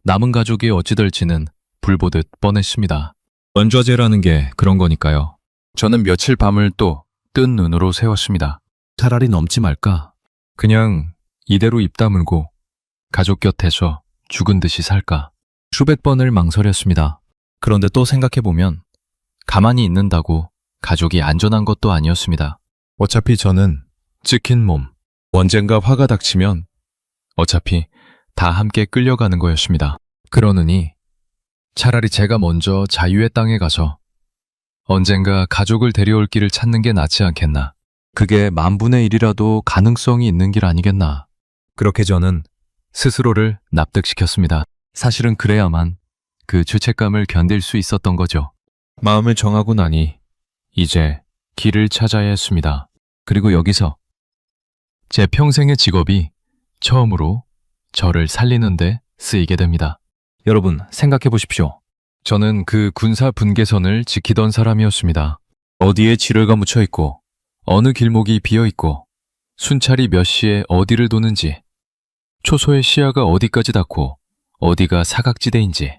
남은 가족이 어찌 될지는 불보듯 뻔했습니다. 원좌제라는 게 그런 거니까요. 저는 며칠 밤을 또 뜬 눈으로 세웠습니다. 차라리 넘지 말까? 그냥 이대로 입 다물고 가족 곁에서 죽은 듯이 살까? 수백 번을 망설였습니다. 그런데 또 생각해보면 가만히 있는다고 가족이 안전한 것도 아니었습니다. 어차피 저는 찍힌 몸, 언젠가 화가 닥치면 어차피 다 함께 끌려가는 거였습니다. 그러느니 차라리 제가 먼저 자유의 땅에 가서 언젠가 가족을 데려올 길을 찾는 게 낫지 않겠나. 그게 만분의 1이라도 가능성이 있는 길 아니겠나. 그렇게 저는 스스로를 납득시켰습니다. 사실은 그래야만 그 죄책감을 견딜 수 있었던 거죠. 마음을 정하고 나니 이제 길을 찾아야 했습니다. 그리고 여기서 제 평생의 직업이 처음으로 저를 살리는데 쓰이게 됩니다. 여러분, 생각해 보십시오. 저는 그 군사 분계선을 지키던 사람이었습니다. 어디에 지뢰가 묻혀 있고, 어느 길목이 비어 있고, 순찰이 몇 시에 어디를 도는지, 초소의 시야가 어디까지 닿고, 어디가 사각지대인지.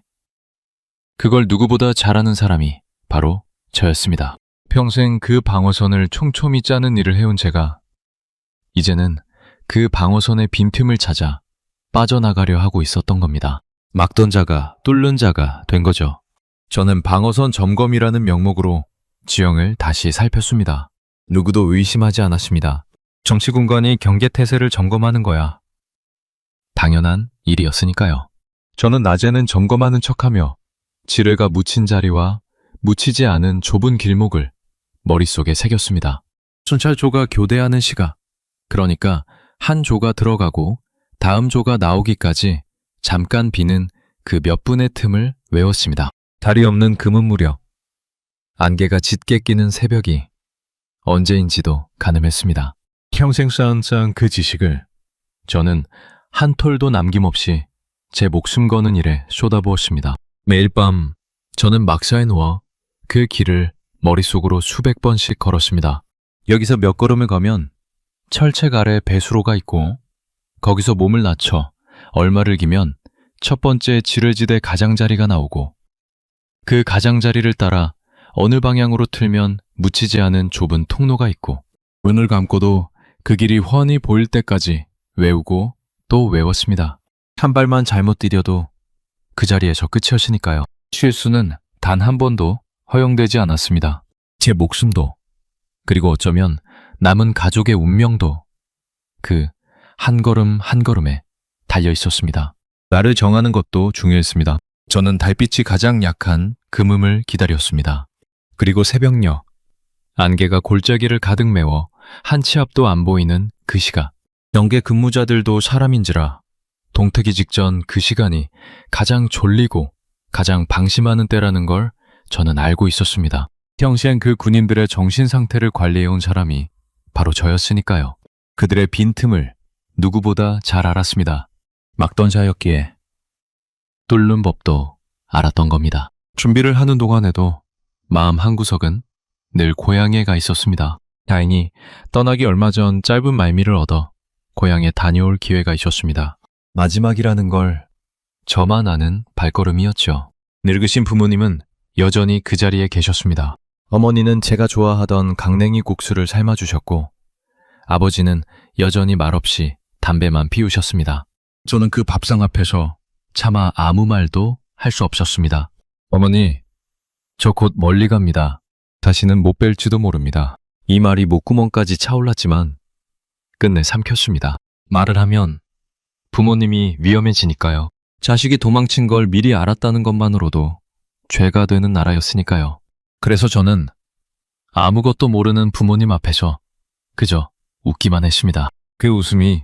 그걸 누구보다 잘 아는 사람이 바로 저였습니다. 평생 그 방어선을 촘촘히 짜는 일을 해온 제가, 이제는 그 방어선의 빈틈을 찾아 빠져나가려 하고 있었던 겁니다. 막던 자가 뚫는 자가 된 거죠. 저는 방어선 점검이라는 명목으로 지형을 다시 살폈습니다. 누구도 의심하지 않았습니다. 정치군관이 경계태세를 점검하는 거야. 당연한 일이었으니까요. 저는 낮에는 점검하는 척하며 지뢰가 묻힌 자리와 묻히지 않은 좁은 길목을 머릿속에 새겼습니다. 순찰조가 교대하는 시각, 그러니까 한 조가 들어가고 다음 조가 나오기까지 잠깐 비는 그 몇 분의 틈을 외웠습니다. 달이 없는 금은 무렵, 안개가 짙게 끼는 새벽이 언제인지도 가늠했습니다. 평생 쌓은 그 지식을 저는 한 톨도 남김없이 제 목숨 거는 일에 쏟아부었습니다. 매일 밤 저는 막사에 누워 그 길을 머릿속으로 수백 번씩 걸었습니다. 여기서 몇 걸음을 가면 철책 아래 배수로가 있고 거기서 몸을 낮춰 얼마를 기면 첫 번째 지뢰지대 가장자리가 나오고 그 가장자리를 따라 어느 방향으로 틀면 묻히지 않은 좁은 통로가 있고 눈을 감고도 그 길이 훤히 보일 때까지 외우고 또 외웠습니다. 한 발만 잘못 디뎌도 그 자리에서 끝이었으니까요. 실수는 단 한 번도 허용되지 않았습니다. 제 목숨도, 그리고 어쩌면 남은 가족의 운명도 그 한 걸음 한 걸음에 달려 있었습니다. 날을 정하는 것도 중요했습니다. 저는 달빛이 가장 약한 금음을 기다렸습니다. 그리고 새벽녘, 안개가 골짜기를 가득 메워 한 치 앞도 안 보이는 그 시각. 경계 근무자들도 사람인지라 동트기 직전 그 시간이 가장 졸리고 가장 방심하는 때라는 걸 저는 알고 있었습니다. 평시엔 그 군인들의 정신 상태를 관리해온 사람이 바로 저였으니까요. 그들의 빈틈을 누구보다 잘 알았습니다. 막던샤였기에 뚫는 법도 알았던 겁니다. 준비를 하는 동안에도 마음 한구석은 늘 고향에 가 있었습니다. 다행히 떠나기 얼마 전 짧은 말미를 얻어 고향에 다녀올 기회가 있었습니다. 마지막이라는 걸 저만 아는 발걸음이었죠. 늙으신 부모님은 여전히 그 자리에 계셨습니다. 어머니는 제가 좋아하던 강냉이 국수를 삶아주셨고 아버지는 여전히 말없이 담배만 피우셨습니다. 저는 그 밥상 앞에서 차마 아무 말도 할 수 없었습니다. 어머니, 저 곧 멀리 갑니다. 다시는 못 뵐지도 모릅니다. 이 말이 목구멍까지 차올랐지만 끝내 삼켰습니다. 말을 하면 부모님이 위험해지니까요. 자식이 도망친 걸 미리 알았다는 것만으로도 죄가 되는 나라였으니까요. 그래서 저는 아무것도 모르는 부모님 앞에서 그저 웃기만 했습니다. 그 웃음이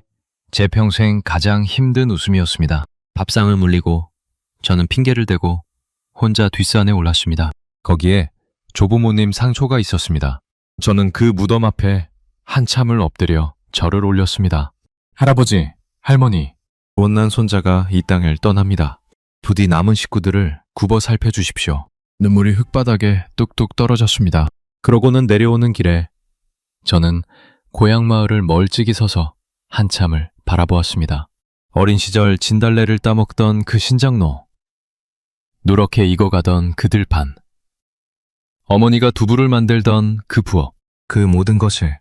제 평생 가장 힘든 웃음이었습니다. 밥상을 물리고 저는 핑계를 대고 혼자 뒷산에 올랐습니다. 거기에 조부모님 상초가 있었습니다. 저는 그 무덤 앞에 한참을 엎드려 절을 올렸습니다. 할아버지, 할머니, 못난 손자가 이 땅을 떠납니다. 부디 남은 식구들을 굽어 살펴주십시오. 눈물이 흙바닥에 뚝뚝 떨어졌습니다. 그러고는 내려오는 길에 저는 고향 마을을 멀찍이 서서 한참을 바라보았습니다. 어린 시절 진달래를 따먹던 그 신장로, 누렇게 익어가던 그 들판, 어머니가 두부를 만들던 그 부엌, 그 모든 것을,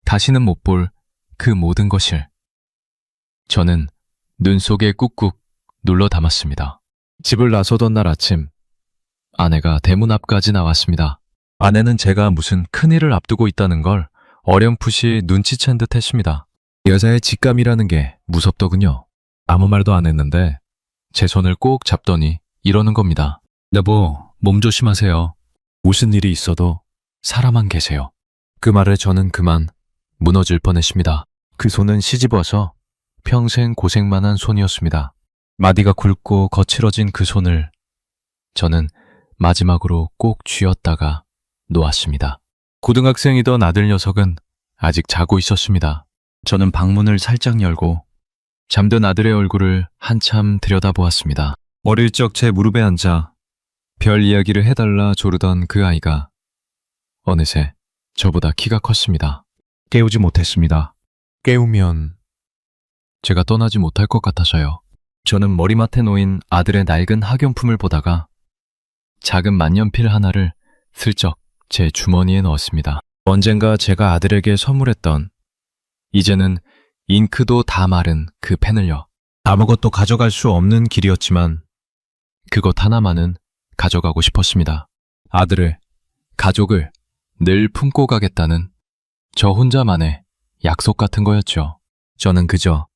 다시는 못 볼 그 모든 것을 저는 눈 속에 꾹꾹 눌러 담았습니다. 집을 나서던 날 아침, 아내가 대문 앞까지 나왔습니다. 아내는 제가 무슨 큰일을 앞두고 있다는 걸 어렴풋이 눈치챈 듯 했습니다. 여자의 직감이라는 게 무섭더군요. 아무 말도 안 했는데 제 손을 꼭 잡더니 이러는 겁니다. 여보, 몸 조심하세요. 무슨 일이 있어도 사람만 계세요. 그 말에 저는 그만 무너질 뻔했습니다. 그 손은 시집와서 평생 고생만 한 손이었습니다. 마디가 굵고 거칠어진 그 손을 저는 마지막으로 꼭 쥐었다가 놓았습니다. 고등학생이던 아들 녀석은 아직 자고 있었습니다. 저는 방문을 살짝 열고 잠든 아들의 얼굴을 한참 들여다보았습니다. 어릴 적 제 무릎에 앉아 별 이야기를 해달라 조르던 그 아이가 어느새 저보다 키가 컸습니다. 깨우지 못했습니다. 깨우면 제가 떠나지 못할 것 같아서요. 저는 머리맡에 놓인 아들의 낡은 학용품을 보다가 작은 만년필 하나를 슬쩍 제 주머니에 넣었습니다. 언젠가 제가 아들에게 선물했던 이제는 잉크도 다 마른 그 펜을요. 아무것도 가져갈 수 없는 길이었지만 그것 하나만은 가져가고 싶었습니다. 아들을, 가족을 늘 품고 가겠다는 저 혼자만의 약속 같은 거였죠. 저는 그저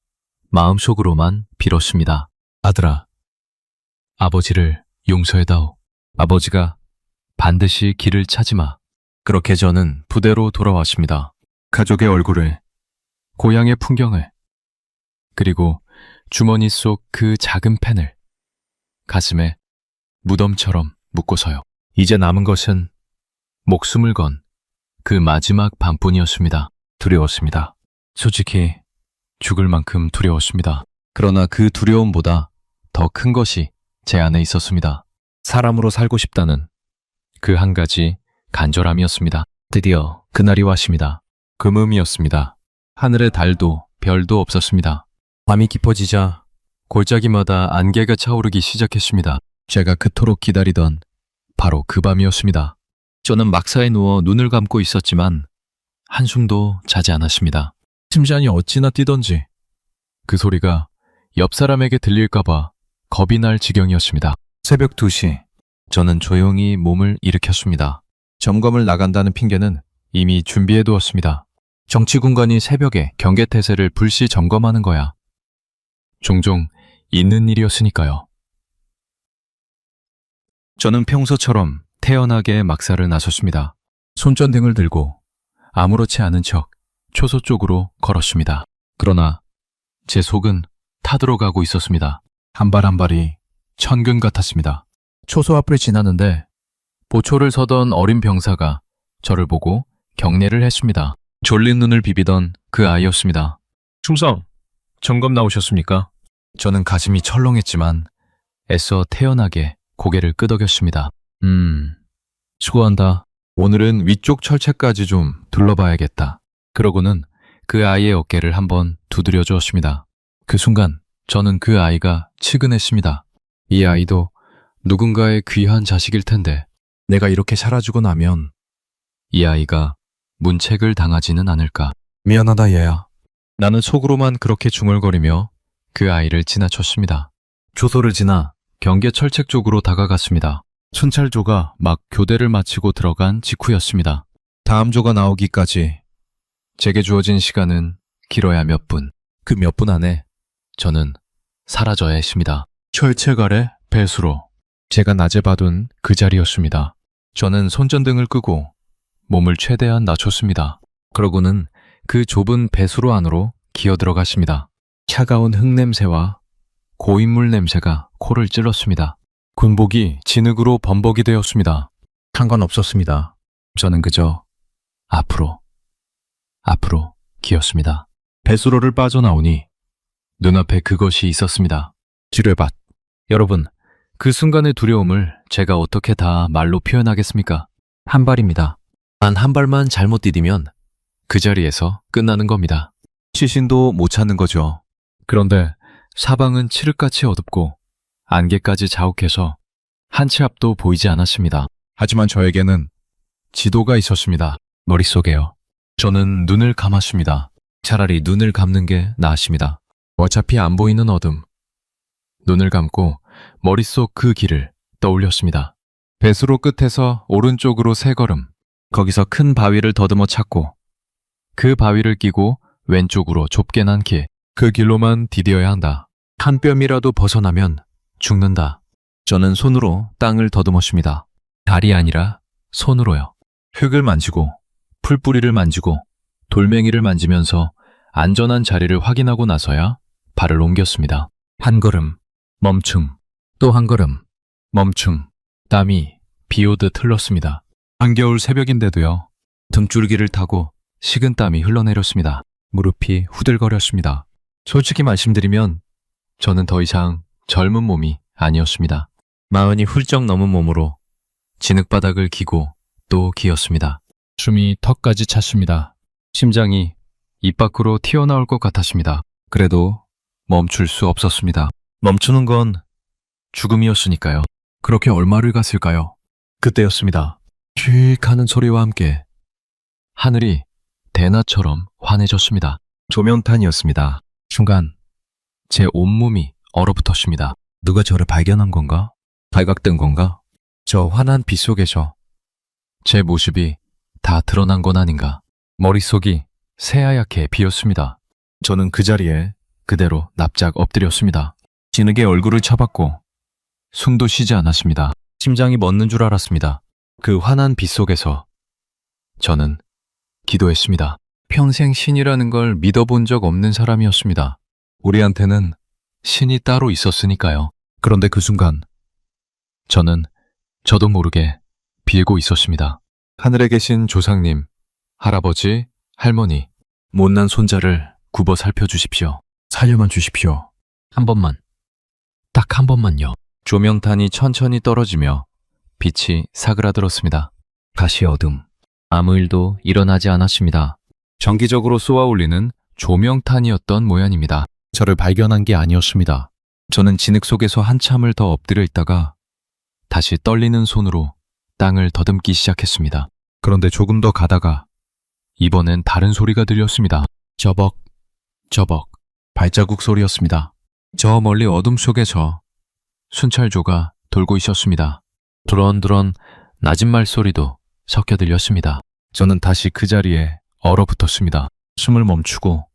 마음속으로만 빌었습니다. 아들아, 아버지를 용서해다오. 아버지가 반드시 길을 찾으마. 그렇게 저는 부대로 돌아왔습니다. 가족의 얼굴을, 고향의 풍경을, 그리고 주머니 속 그 작은 펜을 가슴에 무덤처럼 묶고서요. 이제 남은 것은 목숨을 건 그 마지막 밤뿐이었습니다. 두려웠습니다. 솔직히 죽을 만큼 두려웠습니다. 그러나 그 두려움보다 더 큰 것이 제 안에 있었습니다. 사람으로 살고 싶다는 그 한 가지 간절함이었습니다. 드디어 그날이 왔습니다. 금음이었습니다. 하늘에 달도 별도 없었습니다. 밤이 깊어지자 골짜기마다 안개가 차오르기 시작했습니다. 제가 그토록 기다리던 바로 그 밤이었습니다. 저는 막사에 누워 눈을 감고 있었지만 한숨도 자지 않았습니다. 심장이 어찌나 뛰던지 그 소리가 옆 사람에게 들릴까봐 겁이 날 지경이었습니다. 새벽 2시, 저는 조용히 몸을 일으켰습니다. 점검을 나간다는 핑계는 이미 준비해두었습니다. 정치군관이 새벽에 경계태세를 불시 점검하는 거야. 종종 있는 일이었으니까요. 저는 평소처럼 태연하게 막사를 나섰습니다. 손전등을 들고 아무렇지 않은 척 초소 쪽으로 걸었습니다. 그러나 제 속은 타들어가고 있었습니다. 한 발 한 발이 천근 같았습니다. 초소 앞을 지나는데 보초를 서던 어린 병사가 저를 보고 경례를 했습니다. 졸린 눈을 비비던 그 아이였습니다. 충성, 점검 나오셨습니까? 저는 가슴이 철렁했지만 애써 태연하게 고개를 끄덕였습니다. 수고한다. 오늘은 위쪽 철책까지 좀 둘러봐야겠다. 그러고는 그 아이의 어깨를 한번 두드려 주었습니다. 그 순간 저는 그 아이가 측은했습니다. 이 아이도 누군가의 귀한 자식일 텐데 내가 이렇게 사라지고 나면 이 아이가 문책을 당하지는 않을까. 미안하다 얘야. 나는 속으로만 그렇게 중얼거리며 그 아이를 지나쳤습니다. 조소를 지나 경계 철책 쪽으로 다가갔습니다. 순찰조가 막 교대를 마치고 들어간 직후였습니다. 다음 조가 나오기까지 제게 주어진 시간은 길어야 몇 분. 그 몇 분 안에 저는 사라져야 했습니다. 철책 아래 배수로. 제가 낮에 봐둔 그 자리였습니다. 저는 손전등을 끄고 몸을 최대한 낮췄습니다. 그러고는 그 좁은 배수로 안으로 기어 들어갔습니다. 차가운 흙냄새와 고인물 냄새가 코를 찔렀습니다. 군복이 진흙으로 범벅이 되었습니다. 상관없었습니다. 저는 그저 앞으로 기었습니다. 배수로를 빠져나오니 눈앞에 그것이 있었습니다. 지뢰밭. 여러분, 그 순간의 두려움을 제가 어떻게 다 말로 표현하겠습니까? 한 발입니다. 단 한 발만 잘못 디디면 그 자리에서 끝나는 겁니다. 시신도 못 찾는 거죠. 그런데 사방은 칠흑같이 어둡고 안개까지 자욱해서 한 치 앞도 보이지 않았습니다. 하지만 저에게는 지도가 있었습니다. 머릿속에요. 저는 눈을 감았습니다. 차라리 눈을 감는 게 나았습니다. 어차피 안 보이는 어둠. 눈을 감고 머릿속 그 길을 떠올렸습니다. 배수로 끝에서 오른쪽으로 3걸음. 거기서 큰 바위를 더듬어 찾고 그 바위를 끼고 왼쪽으로 좁게 난 길. 그 길로만 디뎌야 한다. 한 뼘이라도 벗어나면 죽는다. 저는 손으로 땅을 더듬었습니다. 발이 아니라 손으로요. 흙을 만지고 풀뿌리를 만지고 돌멩이를 만지면서 안전한 자리를 확인하고 나서야 발을 옮겼습니다. 한 걸음, 멈춤, 또 한 걸음, 멈춤. 땀이 비 오듯 흘렀습니다. 한겨울 새벽인데도요. 등줄기를 타고 식은땀이 흘러내렸습니다. 무릎이 후들거렸습니다. 솔직히 말씀드리면 저는 더 이상 젊은 몸이 아니었습니다. 40이 훌쩍 넘은 몸으로 진흙바닥을 기고 또 기었습니다. 숨이 턱까지 찼습니다. 심장이 입 밖으로 튀어나올 것 같았습니다. 그래도 멈출 수 없었습니다. 멈추는 건 죽음이었으니까요. 그렇게 얼마를 갔을까요? 그때였습니다. 휙 하는 소리와 함께 하늘이 대낮처럼 환해졌습니다. 조명탄이었습니다. 순간 제 온몸이 얼어붙었습니다. 누가 저를 발견한 건가? 발각된 건가? 저 환한 빛 속에서 제 모습이 다 드러난 건 아닌가? 머릿속이 새하얗게 비었습니다. 저는 그 자리에 그대로 납작 엎드렸습니다. 진흙에 얼굴을 쳐박고 숨도 쉬지 않았습니다. 심장이 멎는 줄 알았습니다. 그 환한 빛 속에서 저는 기도했습니다. 평생 신이라는 걸 믿어본 적 없는 사람이었습니다. 우리한테는 신이 따로 있었으니까요. 그런데 그 순간 저는 저도 모르게 빌고 있었습니다. 하늘에 계신 조상님, 할아버지, 할머니, 못난 손자를 굽어 살펴주십시오. 살려만 주십시오. 한 번만, 딱 한 번만요. 조명탄이 천천히 떨어지며 빛이 사그라들었습니다. 다시 어둠. 아무 일도 일어나지 않았습니다. 정기적으로 쏘아 올리는 조명탄이었던 모양입니다. 저를 발견한 게 아니었습니다. 저는 진흙 속에서 한참을 더 엎드려 있다가 다시 떨리는 손으로 땅을 더듬기 시작했습니다. 그런데 조금 더 가다가 이번엔 다른 소리가 들렸습니다. 저벅, 저벅, 발자국 소리였습니다. 저 멀리 어둠 속에서 순찰조가 돌고 있었습니다. 드런드런 낮은 말소리도 섞여 들렸습니다. 저는 다시 그 자리에 얼어붙었습니다. 숨을 멈추고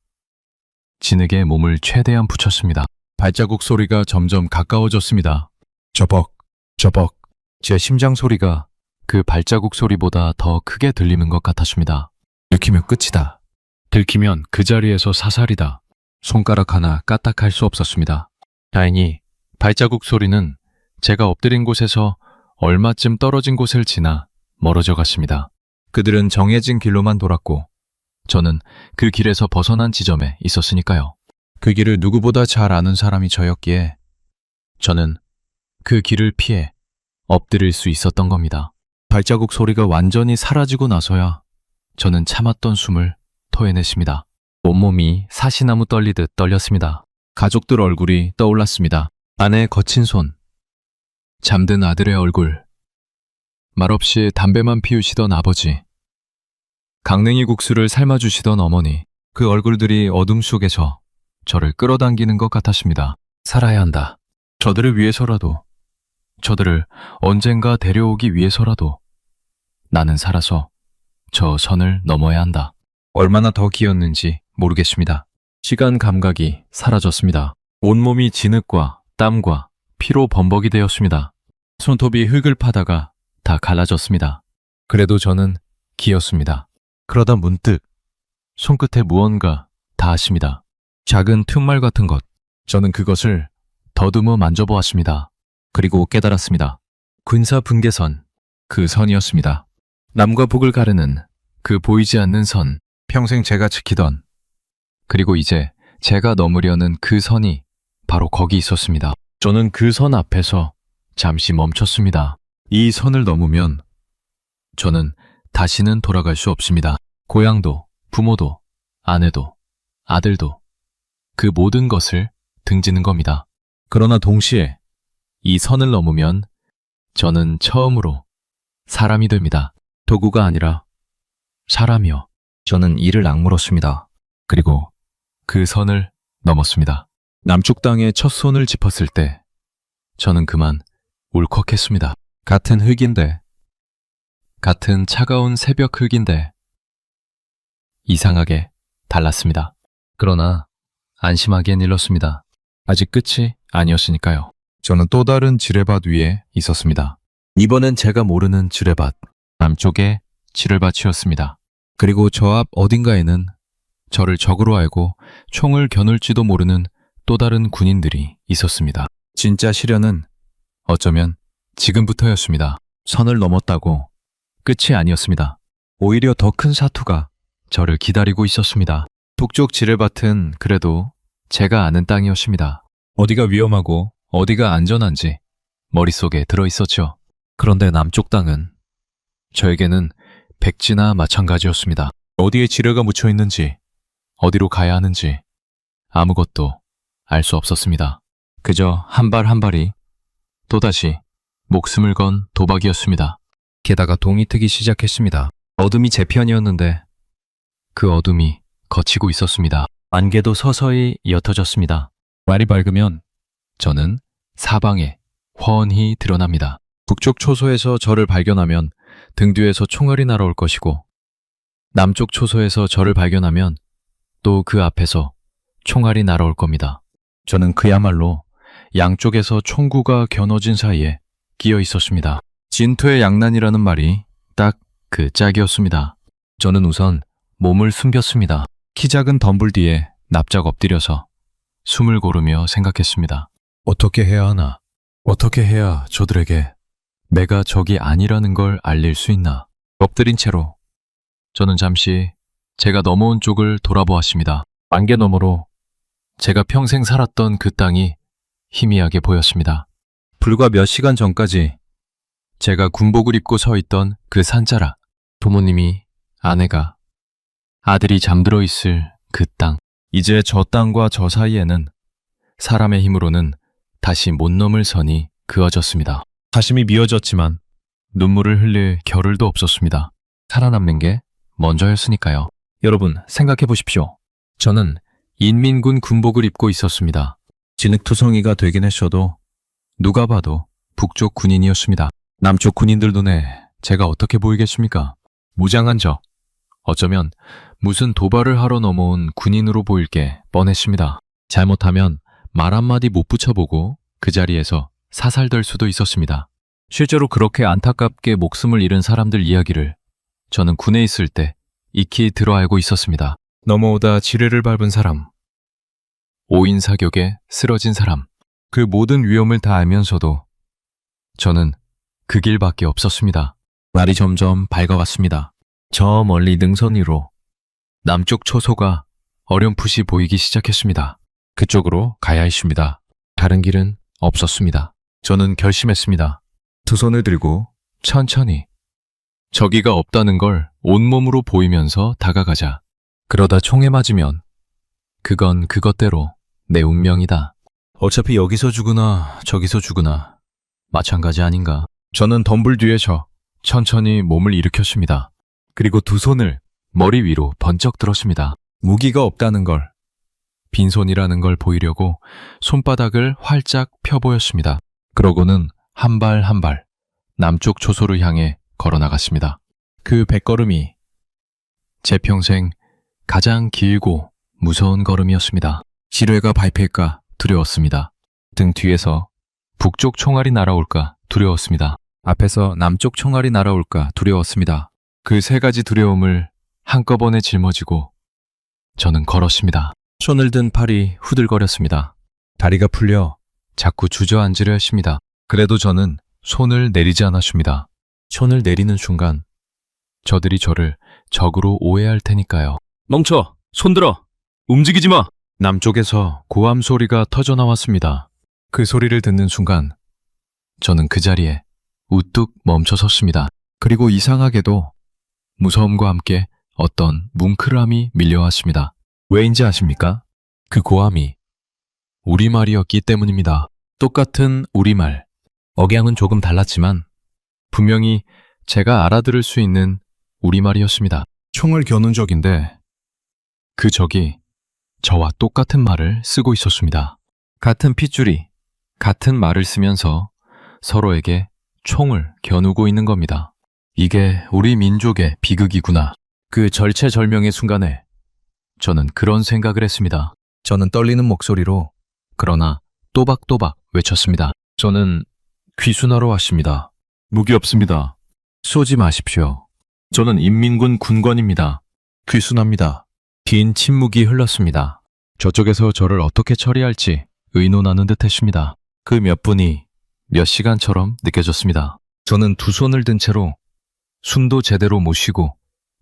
진흙에 몸을 최대한 붙였습니다. 발자국 소리가 점점 가까워졌습니다. 저벅, 저벅. 제 심장 소리가 그 발자국 소리보다 더 크게 들리는 것 같았습니다. 들키면 끝이다. 들키면 그 자리에서 사살이다. 손가락 하나 까딱할 수 없었습니다. 다행히 발자국 소리는 제가 엎드린 곳에서 얼마쯤 떨어진 곳을 지나 멀어져 갔습니다. 그들은 정해진 길로만 돌았고 저는 그 길에서 벗어난 지점에 있었으니까요. 그 길을 누구보다 잘 아는 사람이 저였기에 저는 그 길을 피해 엎드릴 수 있었던 겁니다. 발자국 소리가 완전히 사라지고 나서야 저는 참았던 숨을 토해냈습니다. 온몸이 사시나무 떨리듯 떨렸습니다. 가족들 얼굴이 떠올랐습니다. 아내의 거친 손, 잠든 아들의 얼굴, 말없이 담배만 피우시던 아버지, 강냉이 국수를 삶아주시던 어머니, 그 얼굴들이 어둠 속에서 저를 끌어당기는 것 같았습니다. 살아야 한다. 저들을 위해서라도, 저들을 언젠가 데려오기 위해서라도 나는 살아서 저 선을 넘어야 한다. 얼마나 더 기었는지 모르겠습니다. 시간 감각이 사라졌습니다. 온몸이 진흙과 땀과 피로 범벅이 되었습니다. 손톱이 흙을 파다가 다 갈라졌습니다. 그래도 저는 기었습니다. 그러다 문득 손끝에 무언가 닿았습니다. 작은 푯말 같은 것. 저는 그것을 더듬어 만져보았습니다. 그리고 깨달았습니다. 군사분계선, 그 선이었습니다. 남과 북을 가르는 그 보이지 않는 선, 평생 제가 지키던, 그리고 이제 제가 넘으려는 그 선이 바로 거기 있었습니다. 저는 그 선 앞에서 잠시 멈췄습니다. 이 선을 넘으면 저는 다시는 돌아갈 수 없습니다. 고향도, 부모도, 아내도, 아들도, 그 모든 것을 등지는 겁니다. 그러나 동시에 이 선을 넘으면 저는 처음으로 사람이 됩니다. 도구가 아니라 사람이요. 저는 이를 악물었습니다. 그리고 그 선을 넘었습니다. 남쪽 땅에 첫 손을 짚었을 때 저는 그만 울컥했습니다. 같은 흙인데, 같은 차가운 새벽 흙인데 이상하게 달랐습니다. 그러나 안심하기엔 일렀습니다. 아직 끝이 아니었으니까요. 저는 또 다른 지뢰밭 위에 있었습니다. 이번엔 제가 모르는 지뢰밭, 남쪽의 지뢰밭이었습니다. 그리고 저 앞 어딘가에는 저를 적으로 알고 총을 겨눌지도 모르는 또 다른 군인들이 있었습니다. 진짜 시련은 어쩌면 지금부터였습니다. 선을 넘었다고 끝이 아니었습니다. 오히려 더 큰 사투가 저를 기다리고 있었습니다. 북쪽 지뢰밭은 그래도 제가 아는 땅이었습니다. 어디가 위험하고 어디가 안전한지 머릿속에 들어있었죠. 그런데 남쪽 땅은 저에게는 백지나 마찬가지였습니다. 어디에 지뢰가 묻혀 있는지, 어디로 가야 하는지 아무것도 알 수 없었습니다. 그저 한 발 한 발이 또다시 목숨을 건 도박이었습니다. 게다가 동이 트기 시작했습니다. 어둠이 제 편이었는데 그 어둠이 걷히고 있었습니다. 안개도 서서히 옅어졌습니다. 날이 밝으면 저는 사방에 훤히 드러납니다. 북쪽 초소에서 저를 발견하면 등 뒤에서 총알이 날아올 것이고 남쪽 초소에서 저를 발견하면 또 그 앞에서 총알이 날아올 겁니다. 저는 그야말로 양쪽에서 총구가 겨눠진 사이에 끼어 있었습니다. 진토의 양난이라는 말이 딱 그 짝이었습니다. 저는 우선 몸을 숨겼습니다. 키 작은 덤불 뒤에 납작 엎드려서 숨을 고르며 생각했습니다. 어떻게 해야 하나? 어떻게 해야 저들에게 내가 적이 아니라는 걸 알릴 수 있나? 엎드린 채로 저는 잠시 제가 넘어온 쪽을 돌아보았습니다. 안개 너머로 제가 평생 살았던 그 땅이 희미하게 보였습니다. 불과 몇 시간 전까지 제가 군복을 입고 서 있던 그 산자락, 부모님이, 아내가, 아들이 잠들어 있을 그 땅. 이제 저 땅과 저 사이에는 사람의 힘으로는 다시 못 넘을 선이 그어졌습니다. 가심이 미어졌지만 눈물을 흘릴 겨를도 없었습니다. 살아남는 게 먼저였으니까요. 여러분, 생각해 보십시오. 저는 인민군 군복을 입고 있었습니다. 진흙투성이가 되긴 했어도 누가 봐도 북쪽 군인이었습니다. 남쪽 군인들 눈에 제가 어떻게 보이겠습니까? 무장한 저, 어쩌면 무슨 도발을 하러 넘어온 군인으로 보일 게 뻔했습니다. 잘못하면 말 한마디 못 붙여보고 그 자리에서 사살될 수도 있었습니다. 실제로 그렇게 안타깝게 목숨을 잃은 사람들 이야기를 저는 군에 있을 때 익히 들어 알고 있었습니다. 넘어오다 지뢰를 밟은 사람, 5인 사격에 쓰러진 사람, 그 모든 위험을 다 알면서도 저는 그 길밖에 없었습니다. 날이 점점 밝아왔습니다. 저 멀리 능선 위로 남쪽 초소가 어렴풋이 보이기 시작했습니다. 그쪽으로 가야 했습니다. 다른 길은 없었습니다. 저는 결심했습니다. 두 손을 들고 천천히 저기가 없다는 걸 온몸으로 보이면서 다가가자. 그러다 총에 맞으면 그건 그것대로 내 운명이다. 어차피 여기서 죽으나 저기서 죽으나 마찬가지 아닌가. 저는 덤불 뒤에서 천천히 몸을 일으켰습니다. 그리고 두 손을 머리 위로 번쩍 들었습니다. 무기가 없다는 걸, 빈손이라는 걸 보이려고 손바닥을 활짝 펴 보였습니다. 그러고는 한 발 한 발 남쪽 초소를 향해 걸어 나갔습니다. 그 백걸음이 제 평생 가장 길고 무서운 걸음이었습니다. 지뢰가 밟힐까 두려웠습니다. 등 뒤에서 북쪽 총알이 날아올까 두려웠습니다. 앞에서 남쪽 총알이 날아올까 두려웠습니다. 그 세 가지 두려움을 한꺼번에 짊어지고 저는 걸었습니다. 손을 든 팔이 후들거렸습니다. 다리가 풀려 자꾸 주저앉으려 했습니다. 그래도 저는 손을 내리지 않았습니다. 손을 내리는 순간 저들이 저를 적으로 오해할 테니까요. 멈춰! 손 들어! 움직이지 마! 남쪽에서 고함 소리가 터져 나왔습니다. 그 소리를 듣는 순간 저는 그 자리에 우뚝 멈춰 섰습니다. 그리고 이상하게도 무서움과 함께 어떤 뭉클함이 밀려왔습니다. 왜인지 아십니까? 그 고함이 우리말이었기 때문입니다. 똑같은 우리말, 억양은 조금 달랐지만 분명히 제가 알아들을 수 있는 우리말이었습니다. 총을 겨눈 적인데 그 적이 저와 똑같은 말을 쓰고 있었습니다. 같은 핏줄이 같은 말을 쓰면서 서로에게 총을 겨누고 있는 겁니다. 이게 우리 민족의 비극이구나. 그 절체절명의 순간에 저는 그런 생각을 했습니다. 저는 떨리는 목소리로 그러나 또박또박 외쳤습니다. 저는 귀순하러 왔습니다. 무기 없습니다. 쏘지 마십시오. 저는 인민군 군관입니다. 귀순합니다. 긴 침묵이 흘렀습니다. 저쪽에서 저를 어떻게 처리할지 의논하는 듯 했습니다. 그 몇 분이 몇 시간처럼 느껴졌습니다. 저는 두 손을 든 채로 숨도 제대로 못 쉬고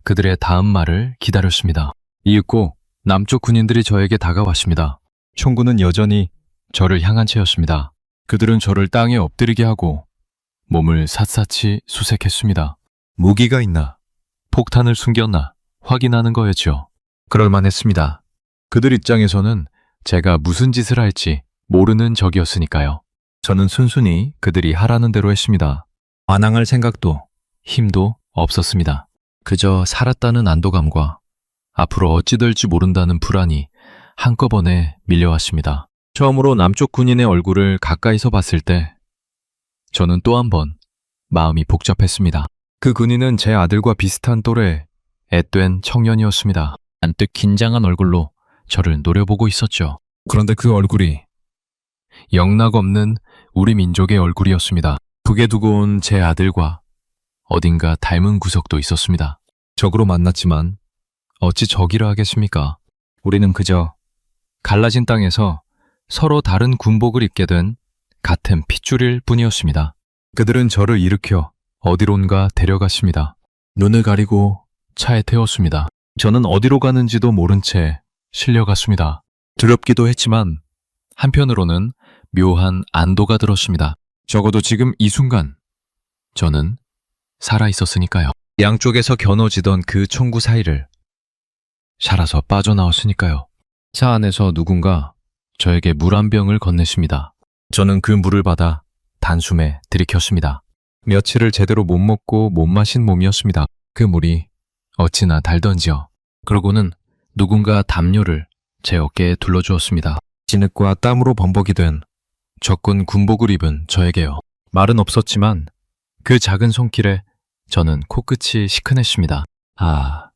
그들의 다음 말을 기다렸습니다. 이윽고 남쪽 군인들이 저에게 다가왔습니다. 총구는 여전히 저를 향한 채였습니다. 그들은 저를 땅에 엎드리게 하고 몸을 샅샅이 수색했습니다. 무기가 있나, 폭탄을 숨겼나 확인하는 거였죠. 그럴만했습니다. 그들 입장에서는 제가 무슨 짓을 할지 모르는 적이었으니까요. 저는 순순히 그들이 하라는 대로 했습니다. 반항할 생각도 힘도 없었습니다. 그저 살았다는 안도감과 앞으로 어찌 될지 모른다는 불안이 한꺼번에 밀려왔습니다. 처음으로 남쪽 군인의 얼굴을 가까이서 봤을 때 저는 또 한 번 마음이 복잡했습니다. 그 군인은 제 아들과 비슷한 또래 앳된 청년이었습니다. 잔뜩 긴장한 얼굴로 저를 노려보고 있었죠. 그런데 그 얼굴이 영락없는 우리 민족의 얼굴이었습니다. 북에 두고 온 제 아들과 어딘가 닮은 구석도 있었습니다. 적으로 만났지만 어찌 적이라 하겠습니까? 우리는 그저 갈라진 땅에서 서로 다른 군복을 입게 된 같은 핏줄일 뿐이었습니다. 그들은 저를 일으켜 어디론가 데려갔습니다. 눈을 가리고 차에 태웠습니다. 저는 어디로 가는지도 모른 채 실려갔습니다. 두렵기도 했지만 한편으로는 묘한 안도가 들었습니다. 적어도 지금 이 순간 저는 살아있었으니까요. 양쪽에서 겨눠지던 그 총구 사이를 살아서 빠져나왔으니까요. 차 안에서 누군가 저에게 물 한 병을 건네십니다. 저는 그 물을 받아 단숨에 들이켰습니다. 며칠을 제대로 못 먹고 못 마신 몸이었습니다. 그 물이 어찌나 달던지요. 그러고는 누군가 담요를 제 어깨에 둘러주었습니다. 진흙과 땀으로 범벅이 된 적군 군복을 입은 저에게요. 말은 없었지만 그 작은 손길에 저는 코끝이 시큰했습니다. 아,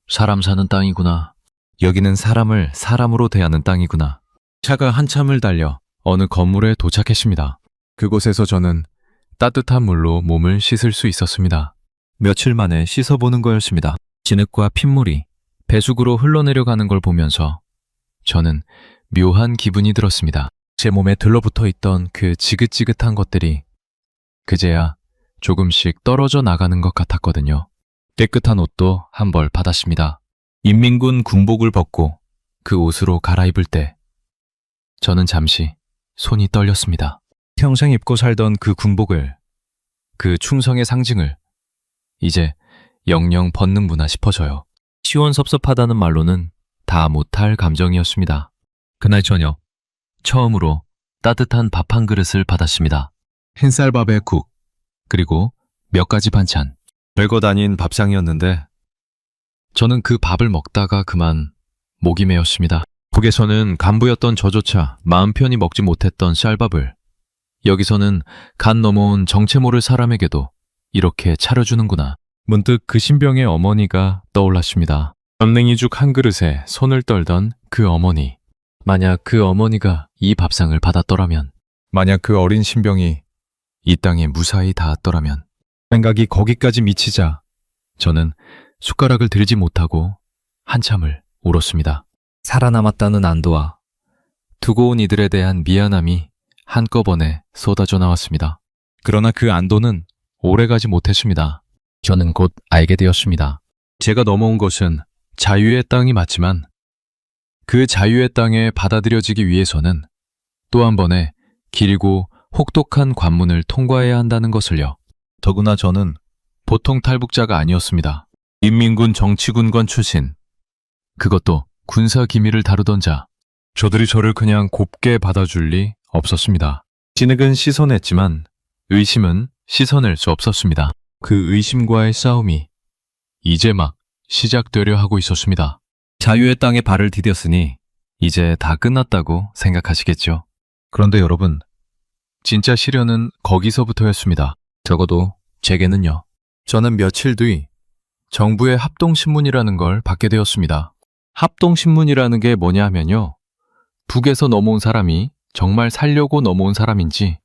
사람 사는 땅이구나. 여기는 사람을 사람으로 대하는 땅이구나. 차가 한참을 달려 어느 건물에 도착했습니다. 그곳에서 저는 따뜻한 물로 몸을 씻을 수 있었습니다. 며칠 만에 씻어보는 거였습니다. 진흙과 핏물이 배수구로 흘러내려가는 걸 보면서 저는 묘한 기분이 들었습니다. 제 몸에 들러붙어 있던 그 지긋지긋한 것들이 그제야 조금씩 떨어져 나가는 것 같았거든요. 깨끗한 옷도 한 벌 받았습니다. 인민군 군복을 벗고 그 옷으로 갈아입을 때 저는 잠시 손이 떨렸습니다. 평생 입고 살던 그 군복을, 그 충성의 상징을 이제 영영 벗는구나 싶어져요. 시원섭섭하다는 말로는 다 못할 감정이었습니다. 그날 저녁 처음으로 따뜻한 밥 한 그릇을 받았습니다. 흰쌀밥에 국, 그리고 몇 가지 반찬. 별거 아닌 밥상이었는데 저는 그 밥을 먹다가 그만 목이 메었습니다. 북에서는 간부였던 저조차 마음 편히 먹지 못했던 쌀밥을 여기서는 간 넘어온 정체 모를 사람에게도 이렇게 차려주는구나. 문득 그 신병의 어머니가 떠올랐습니다. 전냉이죽 한 그릇에 손을 떨던 그 어머니. 만약 그 어머니가 이 밥상을 받았더라면, 만약 그 어린 신병이 이 땅에 무사히 닿았더라면, 생각이 거기까지 미치자 저는 숟가락을 들지 못하고 한참을 울었습니다. 살아남았다는 안도와 두고 온 이들에 대한 미안함이 한꺼번에 쏟아져 나왔습니다. 그러나 그 안도는 오래가지 못했습니다. 저는 곧 알게 되었습니다. 제가 넘어온 것은 자유의 땅이 맞지만 그 자유의 땅에 받아들여지기 위해서는 또 한 번의 길고 혹독한 관문을 통과해야 한다는 것을요. 더구나 저는 보통 탈북자가 아니었습니다. 인민군 정치군관 출신, 그것도 군사 기밀을 다루던 자. 저들이 저를 그냥 곱게 받아줄 리 없었습니다. 진흙은 씻어냈지만 의심은 씻어낼 수 없었습니다. 그 의심과의 싸움이 이제 막 시작되려 하고 있었습니다. 자유의 땅에 발을 디뎠으니 이제 다 끝났다고 생각하시겠죠. 그런데 여러분, 진짜 시련은 거기서부터였습니다. 적어도 제게는요. 저는 며칠 뒤 정부의 합동신문이라는 걸 받게 되었습니다. 합동신문이라는 게 뭐냐 하면요. 북에서 넘어온 사람이 정말 살려고 넘어온 사람인지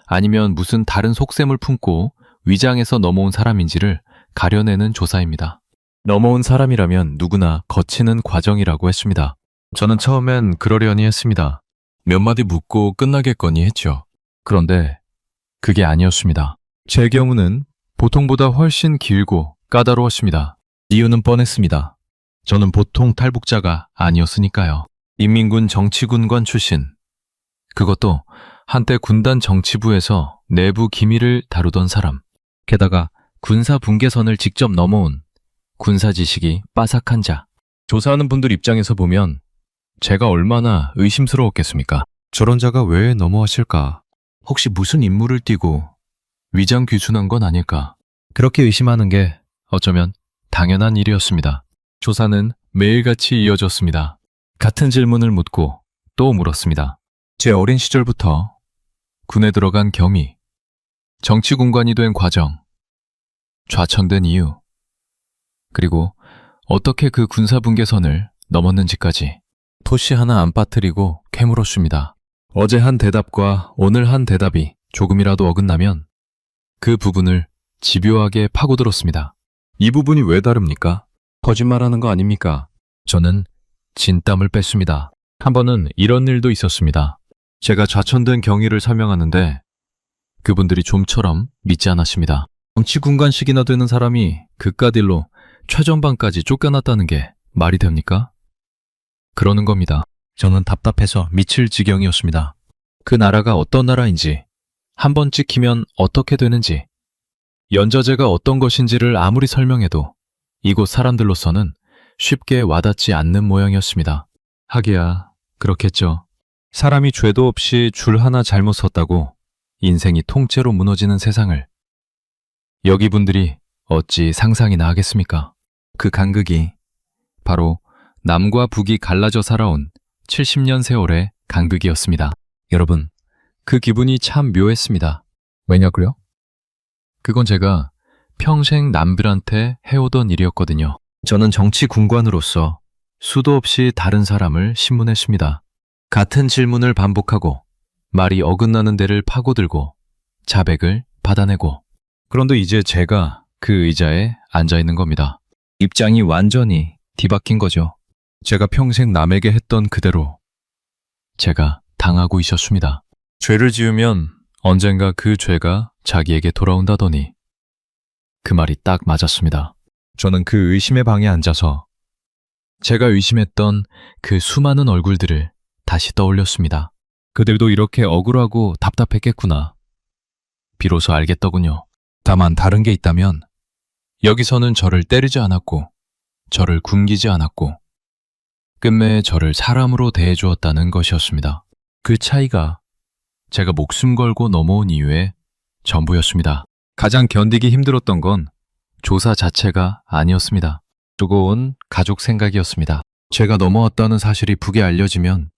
아니면 무슨 다른 속셈을 품고 위장해서 넘어온 사람인지를 가려내는 조사입니다. 넘어온 사람이라면 누구나 거치는 과정이라고 했습니다. 저는 처음엔 그러려니 했습니다. 몇 마디 묻고 끝나겠거니 했죠. 그런데 그게 아니었습니다. 제 경우는 보통보다 훨씬 길고 까다로웠습니다. 이유는 뻔했습니다. 저는 보통 탈북자가 아니었으니까요. 인민군 정치군관 출신. 그것도 한때 군단 정치부에서 내부 기밀을 다루던 사람. 게다가 군사 분계선을 직접 넘어온 군사 지식이 빠삭한 자. 조사하는 분들 입장에서 보면 제가 얼마나 의심스러웠겠습니까? 저런 자가 왜 넘어왔을까? 혹시 무슨 임무를 띠고 위장 귀순한 건 아닐까? 그렇게 의심하는 게 어쩌면 당연한 일이었습니다. 조사는 매일같이 이어졌습니다. 같은 질문을 묻고 또 물었습니다. 제 어린 시절부터 군에 들어간 경위, 정치군관이 된 과정, 좌천된 이유, 그리고 어떻게 그 군사분계선을 넘었는지까지 토시 하나 안 빠뜨리고 캐물었습니다. 어제 한 대답과 오늘 한 대답이 조금이라도 어긋나면 그 부분을 집요하게 파고들었습니다. 이 부분이 왜 다릅니까? 거짓말하는 거 아닙니까? 저는 진땀을 뺐습니다. 한 번은 이런 일도 있었습니다. 제가 좌천된 경위를 설명하는데 그분들이 좀처럼 믿지 않았습니다. 정치군관식이나 되는 사람이 그깟 일로 최전방까지 쫓겨났다는 게 말이 됩니까? 그러는 겁니다. 저는 답답해서 미칠 지경이었습니다. 그 나라가 어떤 나라인지, 한 번 찍히면 어떻게 되는지, 연좌제가 어떤 것인지를 아무리 설명해도 이곳 사람들로서는 쉽게 와닿지 않는 모양이었습니다. 하기야 그렇겠죠. 사람이 죄도 없이 줄 하나 잘못 섰다고 인생이 통째로 무너지는 세상을 여기 분들이 어찌 상상이나 하겠습니까? 그 간극이 바로 남과 북이 갈라져 살아온 70년 세월의 간극이었습니다. 여러분, 그 기분이 참 묘했습니다. 왜냐고요? 그건 제가 평생 남들한테 해오던 일이었거든요. 저는 정치 군관으로서 수도 없이 다른 사람을 신문했습니다. 같은 질문을 반복하고 말이 어긋나는 데를 파고들고 자백을 받아내고, 그런데 이제 제가 그 의자에 앉아 있는 겁니다. 입장이 완전히 뒤바뀐 거죠. 제가 평생 남에게 했던 그대로 제가 당하고 있었습니다. 죄를 지으면 언젠가 그 죄가 자기에게 돌아온다더니 그 말이 딱 맞았습니다. 저는 그 의심의 방에 앉아서 제가 의심했던 그 수많은 얼굴들을 다시 떠올렸습니다. 그들도 이렇게 억울하고 답답했겠구나. 비로소 알겠더군요. 다만 다른 게 있다면 여기서는 저를 때리지 않았고 저를 굶기지 않았고 끝내에 저를 사람으로 대해주었다는 것이었습니다. 그 차이가 제가 목숨 걸고 넘어온 이유의 전부였습니다. 가장 견디기 힘들었던 건 조사 자체가 아니었습니다. 두고 온 가족 생각이었습니다. 제가 넘어왔다는 사실이 북에 알려지면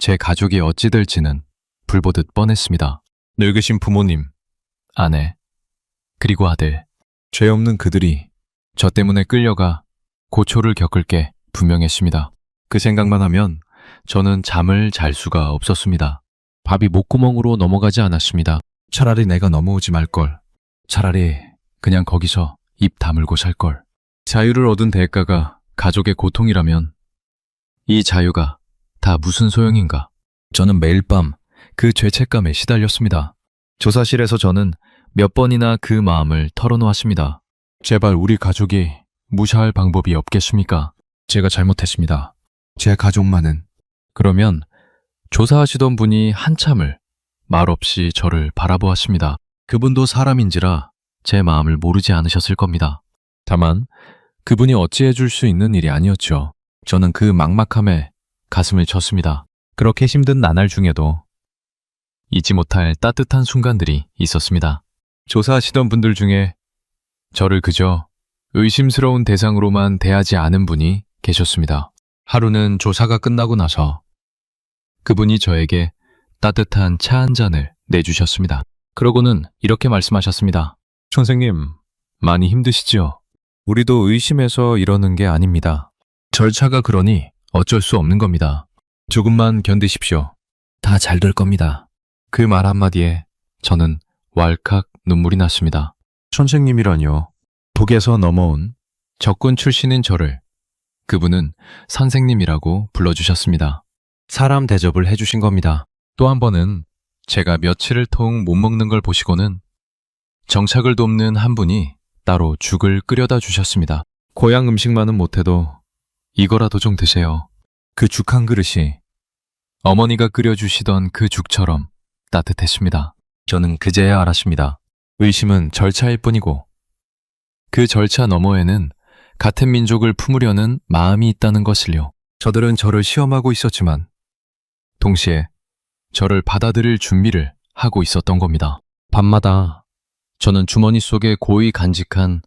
제 가족이 어찌 될지는 불보듯 뻔했습니다. 늙으신 부모님, 아내, 그리고 아들, 죄 없는 그들이 저 때문에 끌려가 고초를 겪을 게 분명했습니다. 그 생각만 하면 저는 잠을 잘 수가 없었습니다. 밥이 목구멍으로 넘어가지 않았습니다. 차라리 내가 넘어오지 말걸. 차라리 그냥 거기서 입 다물고 살걸. 자유를 얻은 대가가 가족의 고통이라면 이 자유가 다 무슨 소용인가. 저는 매일 밤 그 죄책감에 시달렸습니다. 조사실에서 저는 몇 번이나 그 마음을 털어놓았습니다. 제발 우리 가족이 무사할 방법이 없겠습니까? 제가 잘못했습니다. 제 가족만은. 그러면 조사하시던 분이 한참을 말없이 저를 바라보았습니다. 그분도 사람인지라 제 마음을 모르지 않으셨을 겁니다. 다만 그분이 어찌해 줄 수 있는 일이 아니었죠. 저는 그 막막함에 가슴을 쳤습니다. 그렇게 힘든 나날 중에도 잊지 못할 따뜻한 순간들이 있었습니다. 조사하시던 분들 중에 저를 그저 의심스러운 대상으로만 대하지 않은 분이 계셨습니다. 하루는 조사가 끝나고 나서 그분이 저에게 따뜻한 차 한 잔을 내주셨습니다. 그러고는 이렇게 말씀하셨습니다. 선생님, 많이 힘드시죠? 우리도 의심해서 이러는 게 아닙니다. 절차가 그러니 어쩔 수 없는 겁니다. 조금만 견디십시오. 다 잘 될 겁니다. 그 말 한마디에 저는 왈칵 눈물이 났습니다. 선생님이라뇨. 북에서 넘어온 적군 출신인 저를 그분은 선생님이라고 불러주셨습니다. 사람 대접을 해주신 겁니다. 또 한 번은 제가 며칠을 통 못 먹는 걸 보시고는 정착을 돕는 한 분이 따로 죽을 끓여다 주셨습니다. 고향 음식만은 못해도 이거라도 좀 드세요. 그 죽 한 그릇이 어머니가 끓여주시던 그 죽처럼 따뜻했습니다. 저는 그제야 알았습니다. 의심은 절차일 뿐이고 그 절차 너머에는 같은 민족을 품으려는 마음이 있다는 것을요. 저들은 저를 시험하고 있었지만 동시에 저를 받아들일 준비를 하고 있었던 겁니다. 밤마다 저는 주머니 속에 고이 간직한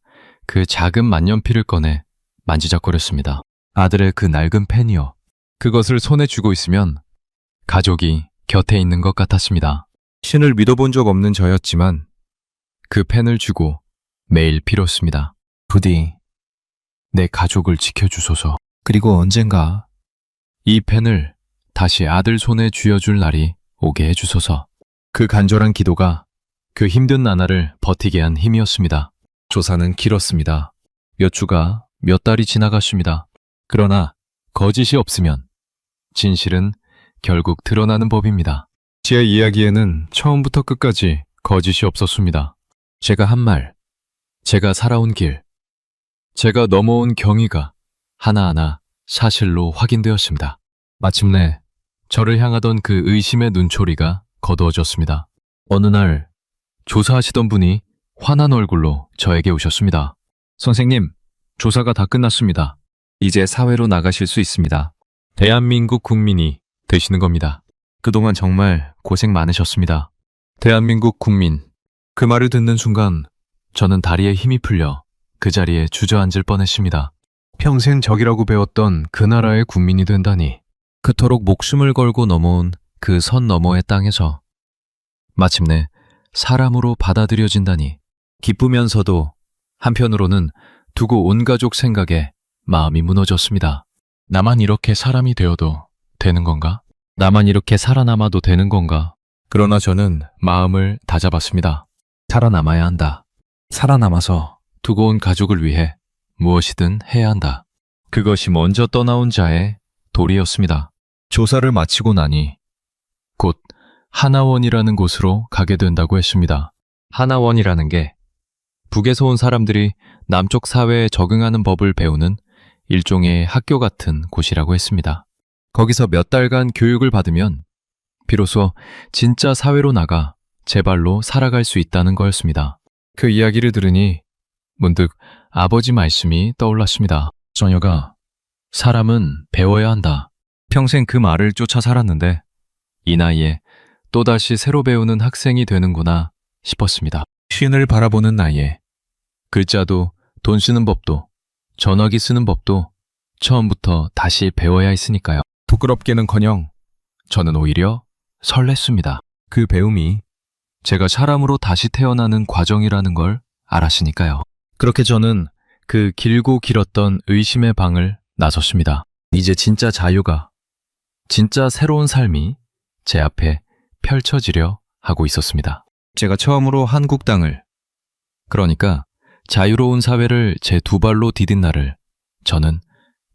그 작은 만년필을 꺼내 만지작거렸습니다. 아들의 그 낡은 펜이요. 그것을 손에 쥐고 있으면 가족이 곁에 있는 것 같았습니다. 신을 믿어본 적 없는 저였지만 그 펜을 쥐고 매일 빌었습니다. 부디 내 가족을 지켜주소서. 그리고 언젠가 이 펜을 다시 아들 손에 쥐어줄 날이 오게 해주소서. 그 간절한 기도가 그 힘든 나날을 버티게 한 힘이었습니다. 조사는 길었습니다. 몇 주가 몇 달이 지나갔습니다. 그러나 거짓이 없으면 진실은 결국 드러나는 법입니다. 제 이야기에는 처음부터 끝까지 거짓이 없었습니다. 제가 한 말, 제가 살아온 길, 제가 넘어온 경위가 하나하나 사실로 확인되었습니다. 마침내 저를 향하던 그 의심의 눈초리가 거두어졌습니다. 어느 날 조사하시던 분이 환한 얼굴로 저에게 오셨습니다. 선생님, 조사가 다 끝났습니다. 이제 사회로 나가실 수 있습니다. 대한민국 국민이 되시는 겁니다. 그동안 정말 고생 많으셨습니다. 대한민국 국민. 그 말을 듣는 순간 저는 다리에 힘이 풀려 그 자리에 주저앉을 뻔했습니다. 평생 적이라고 배웠던 그 나라의 국민이 된다니. 그토록 목숨을 걸고 넘어온 그 선 너머의 땅에서 마침내 사람으로 받아들여진다니. 기쁘면서도 한편으로는 두고 온 가족 생각에 마음이 무너졌습니다. 나만 이렇게 사람이 되어도 되는 건가? 나만 이렇게 살아남아도 되는 건가? 그러나 저는 마음을 다잡았습니다. 살아남아야 한다. 살아남아서 두고 온 가족을 위해 무엇이든 해야 한다. 그것이 먼저 떠나온 자의 도리였습니다. 조사를 마치고 나니 곧 하나원이라는 곳으로 가게 된다고 했습니다. 하나원이라는 게 북에서 온 사람들이 남쪽 사회에 적응하는 법을 배우는 일종의 학교 같은 곳이라고 했습니다. 거기서 몇 달간 교육을 받으면 비로소 진짜 사회로 나가 제 발로 살아갈 수 있다는 거였습니다. 그 이야기를 들으니 문득 아버지 말씀이 떠올랐습니다. 소녀가 사람은 배워야 한다. 평생 그 말을 쫓아 살았는데 이 나이에 또다시 새로 배우는 학생이 되는구나 싶었습니다. 신을 바라보는 나이에 글자도 돈 쓰는 법도 전화기 쓰는 법도 처음부터 다시 배워야 했으니까요. 부끄럽게는커녕 저는 오히려 설렜습니다. 그 배움이 제가 사람으로 다시 태어나는 과정이라는 걸 알았으니까요. 그렇게 저는 그 길고 길었던 의심의 방을 나섰습니다. 이제 진짜 자유가, 진짜 새로운 삶이 제 앞에 펼쳐지려 하고 있었습니다. 제가 처음으로 한국 땅을, 그러니까 자유로운 사회를 제 두 발로 디딘 날을 저는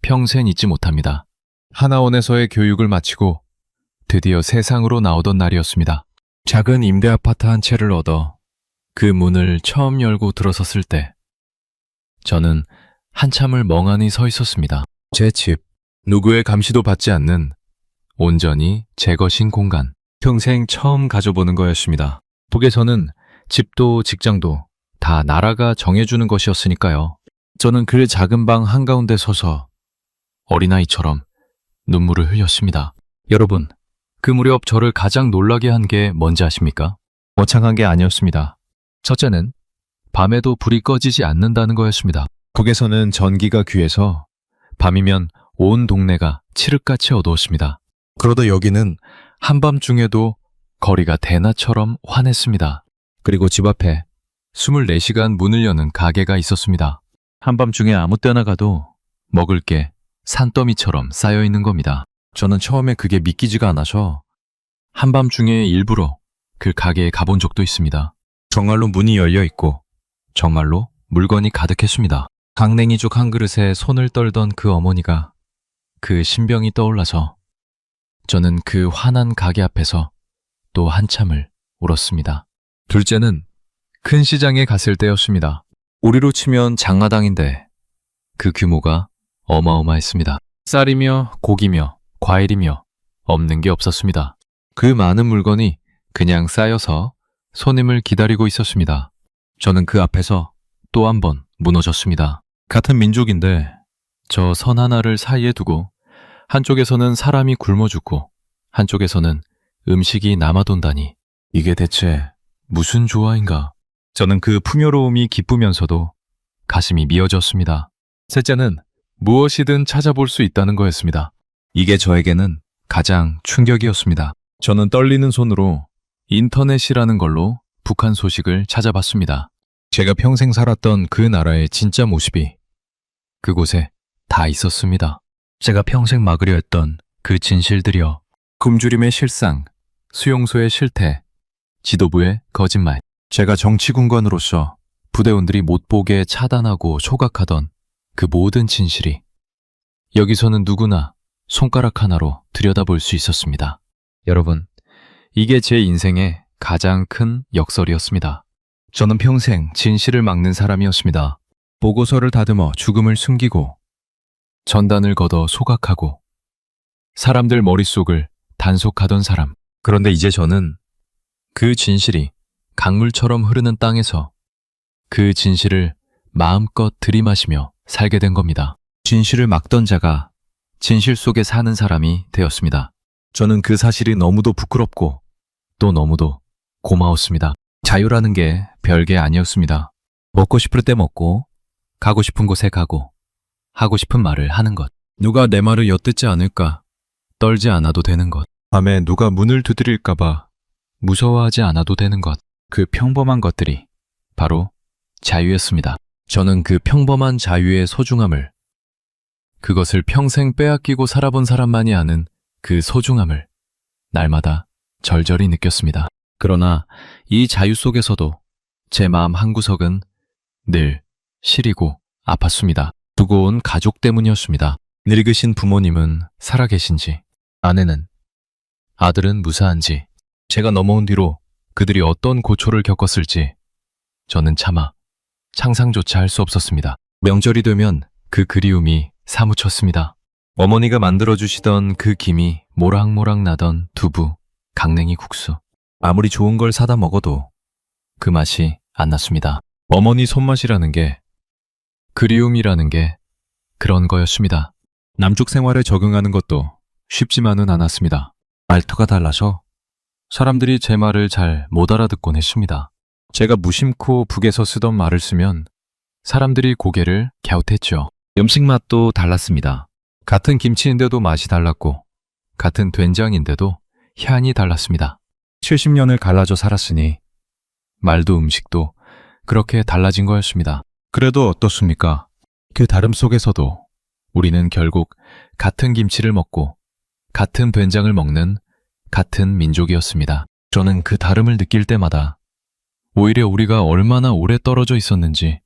평생 잊지 못합니다. 하나원에서의 교육을 마치고 드디어 세상으로 나오던 날이었습니다. 작은 임대 아파트 한 채를 얻어 그 문을 처음 열고 들어섰을 때 저는 한참을 멍하니 서 있었습니다. 제 집, 누구의 감시도 받지 않는 온전히 제 것인 공간, 평생 처음 가져보는 거였습니다. 북에서는 집도 직장도 다 나라가 정해주는 것이었으니까요. 저는 그 작은 방 한가운데 서서 어린아이처럼 눈물을 흘렸습니다. 여러분, 그 무렵 저를 가장 놀라게 한 게 뭔지 아십니까? 거창한 게 아니었습니다. 첫째는 밤에도 불이 꺼지지 않는다는 거였습니다. 북에서는 전기가 귀해서 밤이면 온 동네가 칠흑같이 어두웠습니다. 그러다 여기는 한밤중에도 거리가 대낮처럼 환했습니다. 그리고 집 앞에 24시간 문을 여는 가게가 있었습니다. 한밤중에 아무 때나 가도 먹을 게 산더미처럼 쌓여 있는 겁니다. 저는 처음에 그게 믿기지가 않아서 한밤중에 일부러 그 가게에 가본 적도 있습니다. 정말로 문이 열려 있고 정말로 물건이 가득했습니다. 강냉이죽 한 그릇에 손을 떨던 그 어머니가 그 신병이 떠올라서 저는 그 환한 가게 앞에서 또 한참을 울었습니다. 둘째는 큰 시장에 갔을 때였습니다. 우리로 치면 장마당인데 그 규모가 어마어마했습니다. 쌀이며 고기며 과일이며 없는 게 없었습니다. 그 많은 물건이 그냥 쌓여서 손님을 기다리고 있었습니다. 저는 그 앞에서 또 한 번 무너졌습니다. 같은 민족인데 저 선 하나를 사이에 두고 한쪽에서는 사람이 굶어 죽고 한쪽에서는 음식이 남아돈다니 이게 대체 무슨 조화인가? 저는 그 풍요로움이 기쁘면서도 가슴이 미어졌습니다. 셋째는 무엇이든 찾아볼 수 있다는 거였습니다. 이게 저에게는 가장 충격이었습니다. 저는 떨리는 손으로 인터넷이라는 걸로 북한 소식을 찾아봤습니다. 제가 평생 살았던 그 나라의 진짜 모습이 그곳에 다 있었습니다. 제가 평생 막으려 했던 그 진실들이여. 굶주림의 실상, 수용소의 실태, 지도부의 거짓말. 제가 정치군관으로서 부대원들이 못 보게 차단하고 소각하던 그 모든 진실이 여기서는 누구나 손가락 하나로 들여다볼 수 있었습니다. 여러분, 이게 제 인생의 가장 큰 역설이었습니다. 저는 평생 진실을 막는 사람이었습니다. 보고서를 다듬어 죽음을 숨기고 전단을 걷어 소각하고 사람들 머릿속을 단속하던 사람. 그런데 이제 저는 그 진실이 강물처럼 흐르는 땅에서 그 진실을 마음껏 들이마시며 살게 된 겁니다. 진실을 막던 자가 진실 속에 사는 사람이 되었습니다. 저는 그 사실이 너무도 부끄럽고 또 너무도 고마웠습니다. 자유라는 게 별게 아니었습니다. 먹고 싶을 때 먹고 가고 싶은 곳에 가고 하고 싶은 말을 하는 것. 누가 내 말을 엿듣지 않을까 떨지 않아도 되는 것. 밤에 누가 문을 두드릴까봐 무서워하지 않아도 되는 것. 그 평범한 것들이 바로 자유였습니다. 저는 그 평범한 자유의 소중함을, 그것을 평생 빼앗기고 살아본 사람만이 아는 그 소중함을 날마다 절절히 느꼈습니다. 그러나 이 자유 속에서도 제 마음 한구석은 늘 시리고 아팠습니다. 두고 온 가족 때문이었습니다. 늙으신 부모님은 살아계신지, 아내는, 아들은 무사한지, 제가 넘어온 뒤로 그들이 어떤 고초를 겪었을지 저는 차마 상상조차 할 수 없었습니다. 명절이 되면 그 그리움이 사무쳤습니다. 어머니가 만들어주시던 그 김이 모락모락 나던 두부, 강냉이 국수. 아무리 좋은 걸 사다 먹어도 그 맛이 안 났습니다. 어머니 손맛이라는 게, 그리움이라는 게 그런 거였습니다. 남쪽 생활에 적응하는 것도 쉽지만은 않았습니다. 말투가 달라서 사람들이 제 말을 잘 못 알아듣곤 했습니다. 제가 무심코 북에서 쓰던 말을 쓰면 사람들이 고개를 갸웃했죠. 음식 맛도 달랐습니다. 같은 김치인데도 맛이 달랐고, 같은 된장인데도 향이 달랐습니다. 70년을 갈라져 살았으니 말도 음식도 그렇게 달라진 거였습니다. 그래도 어떻습니까? 그 다름 속에서도 우리는 결국 같은 김치를 먹고 같은 된장을 먹는 같은 민족이었습니다. 저는 그 다름을 느낄 때마다 오히려 우리가 얼마나 오래 떨어져 있었는지,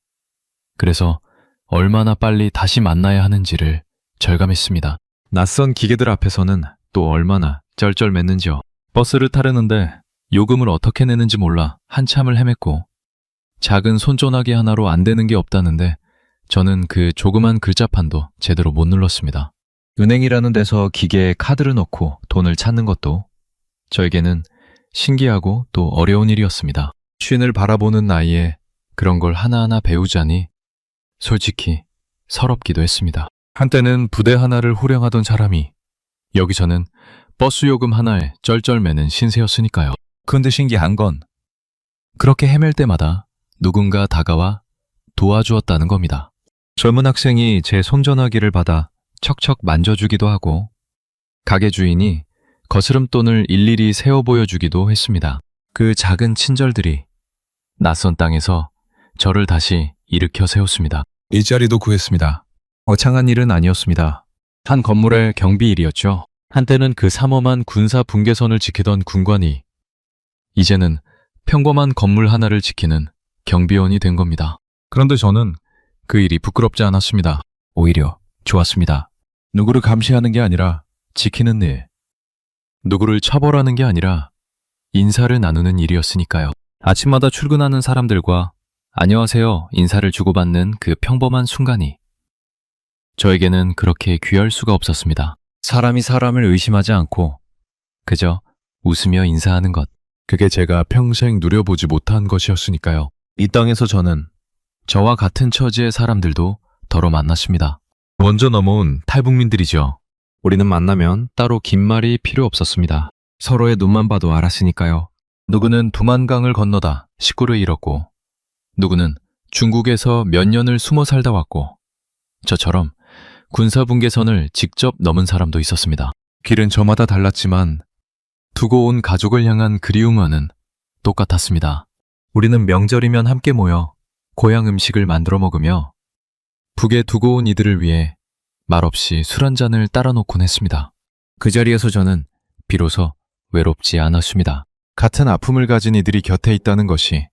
그래서 얼마나 빨리 다시 만나야 하는지를 절감했습니다. 낯선 기계들 앞에서는 또 얼마나 쩔쩔맸는지요. 버스를 타려는데 요금을 어떻게 내는지 몰라 한참을 헤맸고, 작은 손전화기 하나로 안 되는 게 없다는데 저는 그 조그만 글자판도 제대로 못 눌렀습니다. 은행이라는 데서 기계에 카드를 넣고 돈을 찾는 것도 저에게는 신기하고 또 어려운 일이었습니다. 쉰을 바라보는 나이에 그런 걸 하나하나 배우자니 솔직히 서럽기도 했습니다. 한때는 부대 하나를 호령하던 사람이 여기서는 버스 요금 하나에 쩔쩔매는 신세였으니까요. 그런데 신기한 건 그렇게 헤맬 때마다 누군가 다가와 도와주었다는 겁니다. 젊은 학생이 제 손전화기를 받아 척척 만져주기도 하고, 가게 주인이 거스름돈을 일일이 세어 보여주기도 했습니다. 그 작은 친절들이 낯선 땅에서 저를 다시 일으켜 세웠습니다. 일자리도 구했습니다. 어창한 일은 아니었습니다. 한 건물의 경비 일이었죠. 한때는 그 삼엄한 군사 분계선을 지키던 군관이 이제는 평범한 건물 하나를 지키는 경비원이 된 겁니다. 그런데 저는 그 일이 부끄럽지 않았습니다. 오히려 좋았습니다. 누구를 감시하는 게 아니라 지키는 일, 누구를 처벌하는 게 아니라 인사를 나누는 일이었으니까요. 아침마다 출근하는 사람들과 안녕하세요 인사를 주고받는 그 평범한 순간이 저에게는 그렇게 귀할 수가 없었습니다. 사람이 사람을 의심하지 않고 그저 웃으며 인사하는 것, 그게 제가 평생 누려보지 못한 것이었으니까요. 이 땅에서 저는 저와 같은 처지의 사람들도 더러 만났습니다. 먼저 넘어온 탈북민들이죠. 우리는 만나면 따로 긴 말이 필요 없었습니다. 서로의 눈만 봐도 알았으니까요. 누구는 두만강을 건너다 식구를 잃었고, 누구는 중국에서 몇 년을 숨어 살다 왔고, 저처럼 군사분계선을 직접 넘은 사람도 있었습니다. 길은 저마다 달랐지만 두고 온 가족을 향한 그리움과는 똑같았습니다. 우리는 명절이면 함께 모여 고향 음식을 만들어 먹으며 북에 두고 온 이들을 위해 말없이 술 한 잔을 따라 놓곤 했습니다. 그 자리에서 저는 비로소 외롭지 않았습니다. 같은 아픔을 가진 이들이 곁에 있다는 것이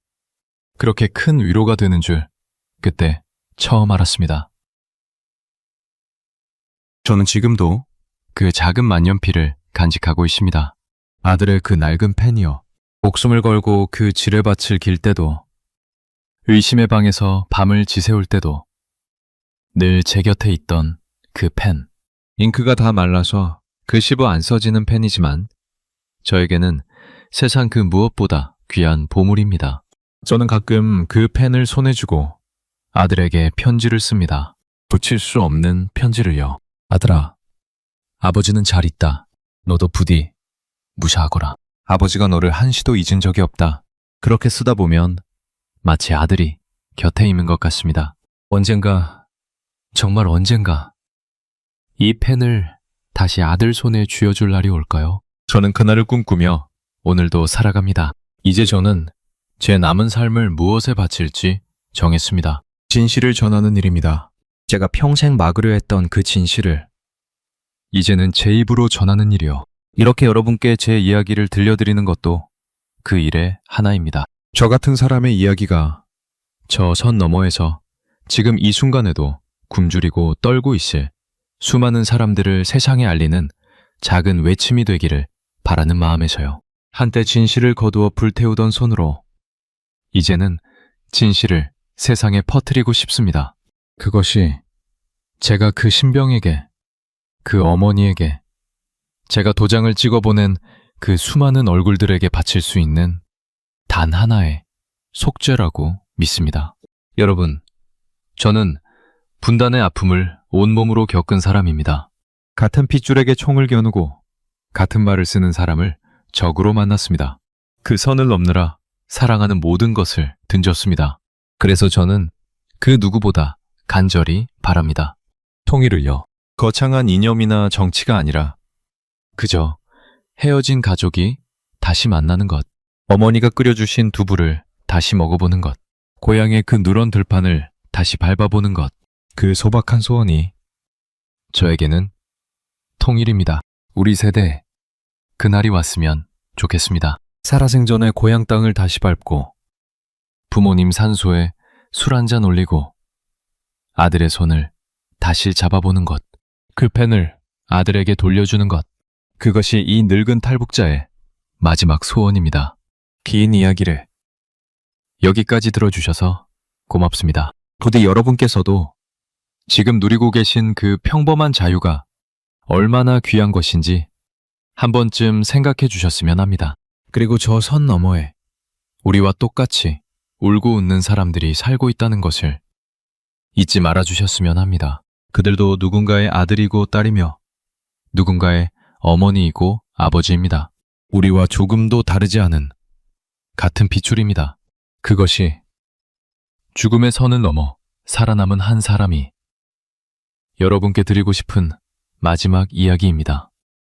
그렇게 큰 위로가 되는 줄 그때 처음 알았습니다. 저는 지금도 그 작은 만년필을 간직하고 있습니다. 아들의 그 낡은 펜이요. 목숨을 걸고 그 지뢰밭을 길 때도, 의심의 방에서 밤을 지새울 때도 늘 제 곁에 있던 그 펜. 잉크가 다 말라서 글씨부 안 써지는 펜이지만 저에게는 세상 그 무엇보다 귀한 보물입니다. 저는 가끔 그 펜을 손에 쥐고 아들에게 편지를 씁니다. 붙일 수 없는 편지를요. 아들아, 아버지는 잘 있다. 너도 부디 무사하거라. 아버지가 너를 한시도 잊은 적이 없다. 그렇게 쓰다 보면 마치 아들이 곁에 있는 것 같습니다. 언젠가, 정말 언젠가 이 펜을 다시 아들 손에 쥐어줄 날이 올까요? 저는 그날을 꿈꾸며 오늘도 살아갑니다. 이제 저는 제 남은 삶을 무엇에 바칠지 정했습니다. 진실을 전하는 일입니다. 제가 평생 막으려 했던 그 진실을 이제는 제 입으로 전하는 일이요. 이렇게 여러분께 제 이야기를 들려드리는 것도 그 일의 하나입니다. 저 같은 사람의 이야기가 저 선 너머에서 지금 이 순간에도 굶주리고 떨고 있을 수많은 사람들을 세상에 알리는 작은 외침이 되기를 바라는 마음에서요. 한때 진실을 거두어 불태우던 손으로 이제는 진실을 세상에 퍼뜨리고 싶습니다. 그것이 제가 그 신병에게, 그 어머니에게, 제가 도장을 찍어보낸 그 수많은 얼굴들에게 바칠 수 있는 단 하나의 속죄라고 믿습니다. 여러분, 저는 분단의 아픔을 온몸으로 겪은 사람입니다. 같은 핏줄에게 총을 겨누고 같은 말을 쓰는 사람을 적으로 만났습니다. 그 선을 넘느라 사랑하는 모든 것을 던졌습니다. 그래서 저는 그 누구보다 간절히 바랍니다. 통일을요. 거창한 이념이나 정치가 아니라 그저 헤어진 가족이 다시 만나는 것, 어머니가 끓여주신 두부를 다시 먹어보는 것, 고향의 그 누런 들판을 다시 밟아보는 것, 그 소박한 소원이 저에게는 통일입니다. 우리 세대, 그날이 왔으면 좋겠습니다. 살아생전에 고향 땅을 다시 밟고 부모님 산소에 술 한잔 올리고 아들의 손을 다시 잡아보는 것, 그 펜을 아들에게 돌려주는 것, 그것이 이 늙은 탈북자의 마지막 소원입니다. 긴 이야기를 여기까지 들어주셔서 고맙습니다. 부디 여러분께서도 지금 누리고 계신 그 평범한 자유가 얼마나 귀한 것인지 한 번쯤 생각해 주셨으면 합니다. 그리고 저 선 너머에 우리와 똑같이 울고 웃는 사람들이 살고 있다는 것을 잊지 말아 주셨으면 합니다. 그들도 누군가의 아들이고 딸이며 누군가의 어머니이고 아버지입니다. 우리와 조금도 다르지 않은 같은 핏줄입니다. 그것이 죽음의 선을 넘어 살아남은 한 사람이 여러분께 드리고 싶은 마지막 이야기입니다.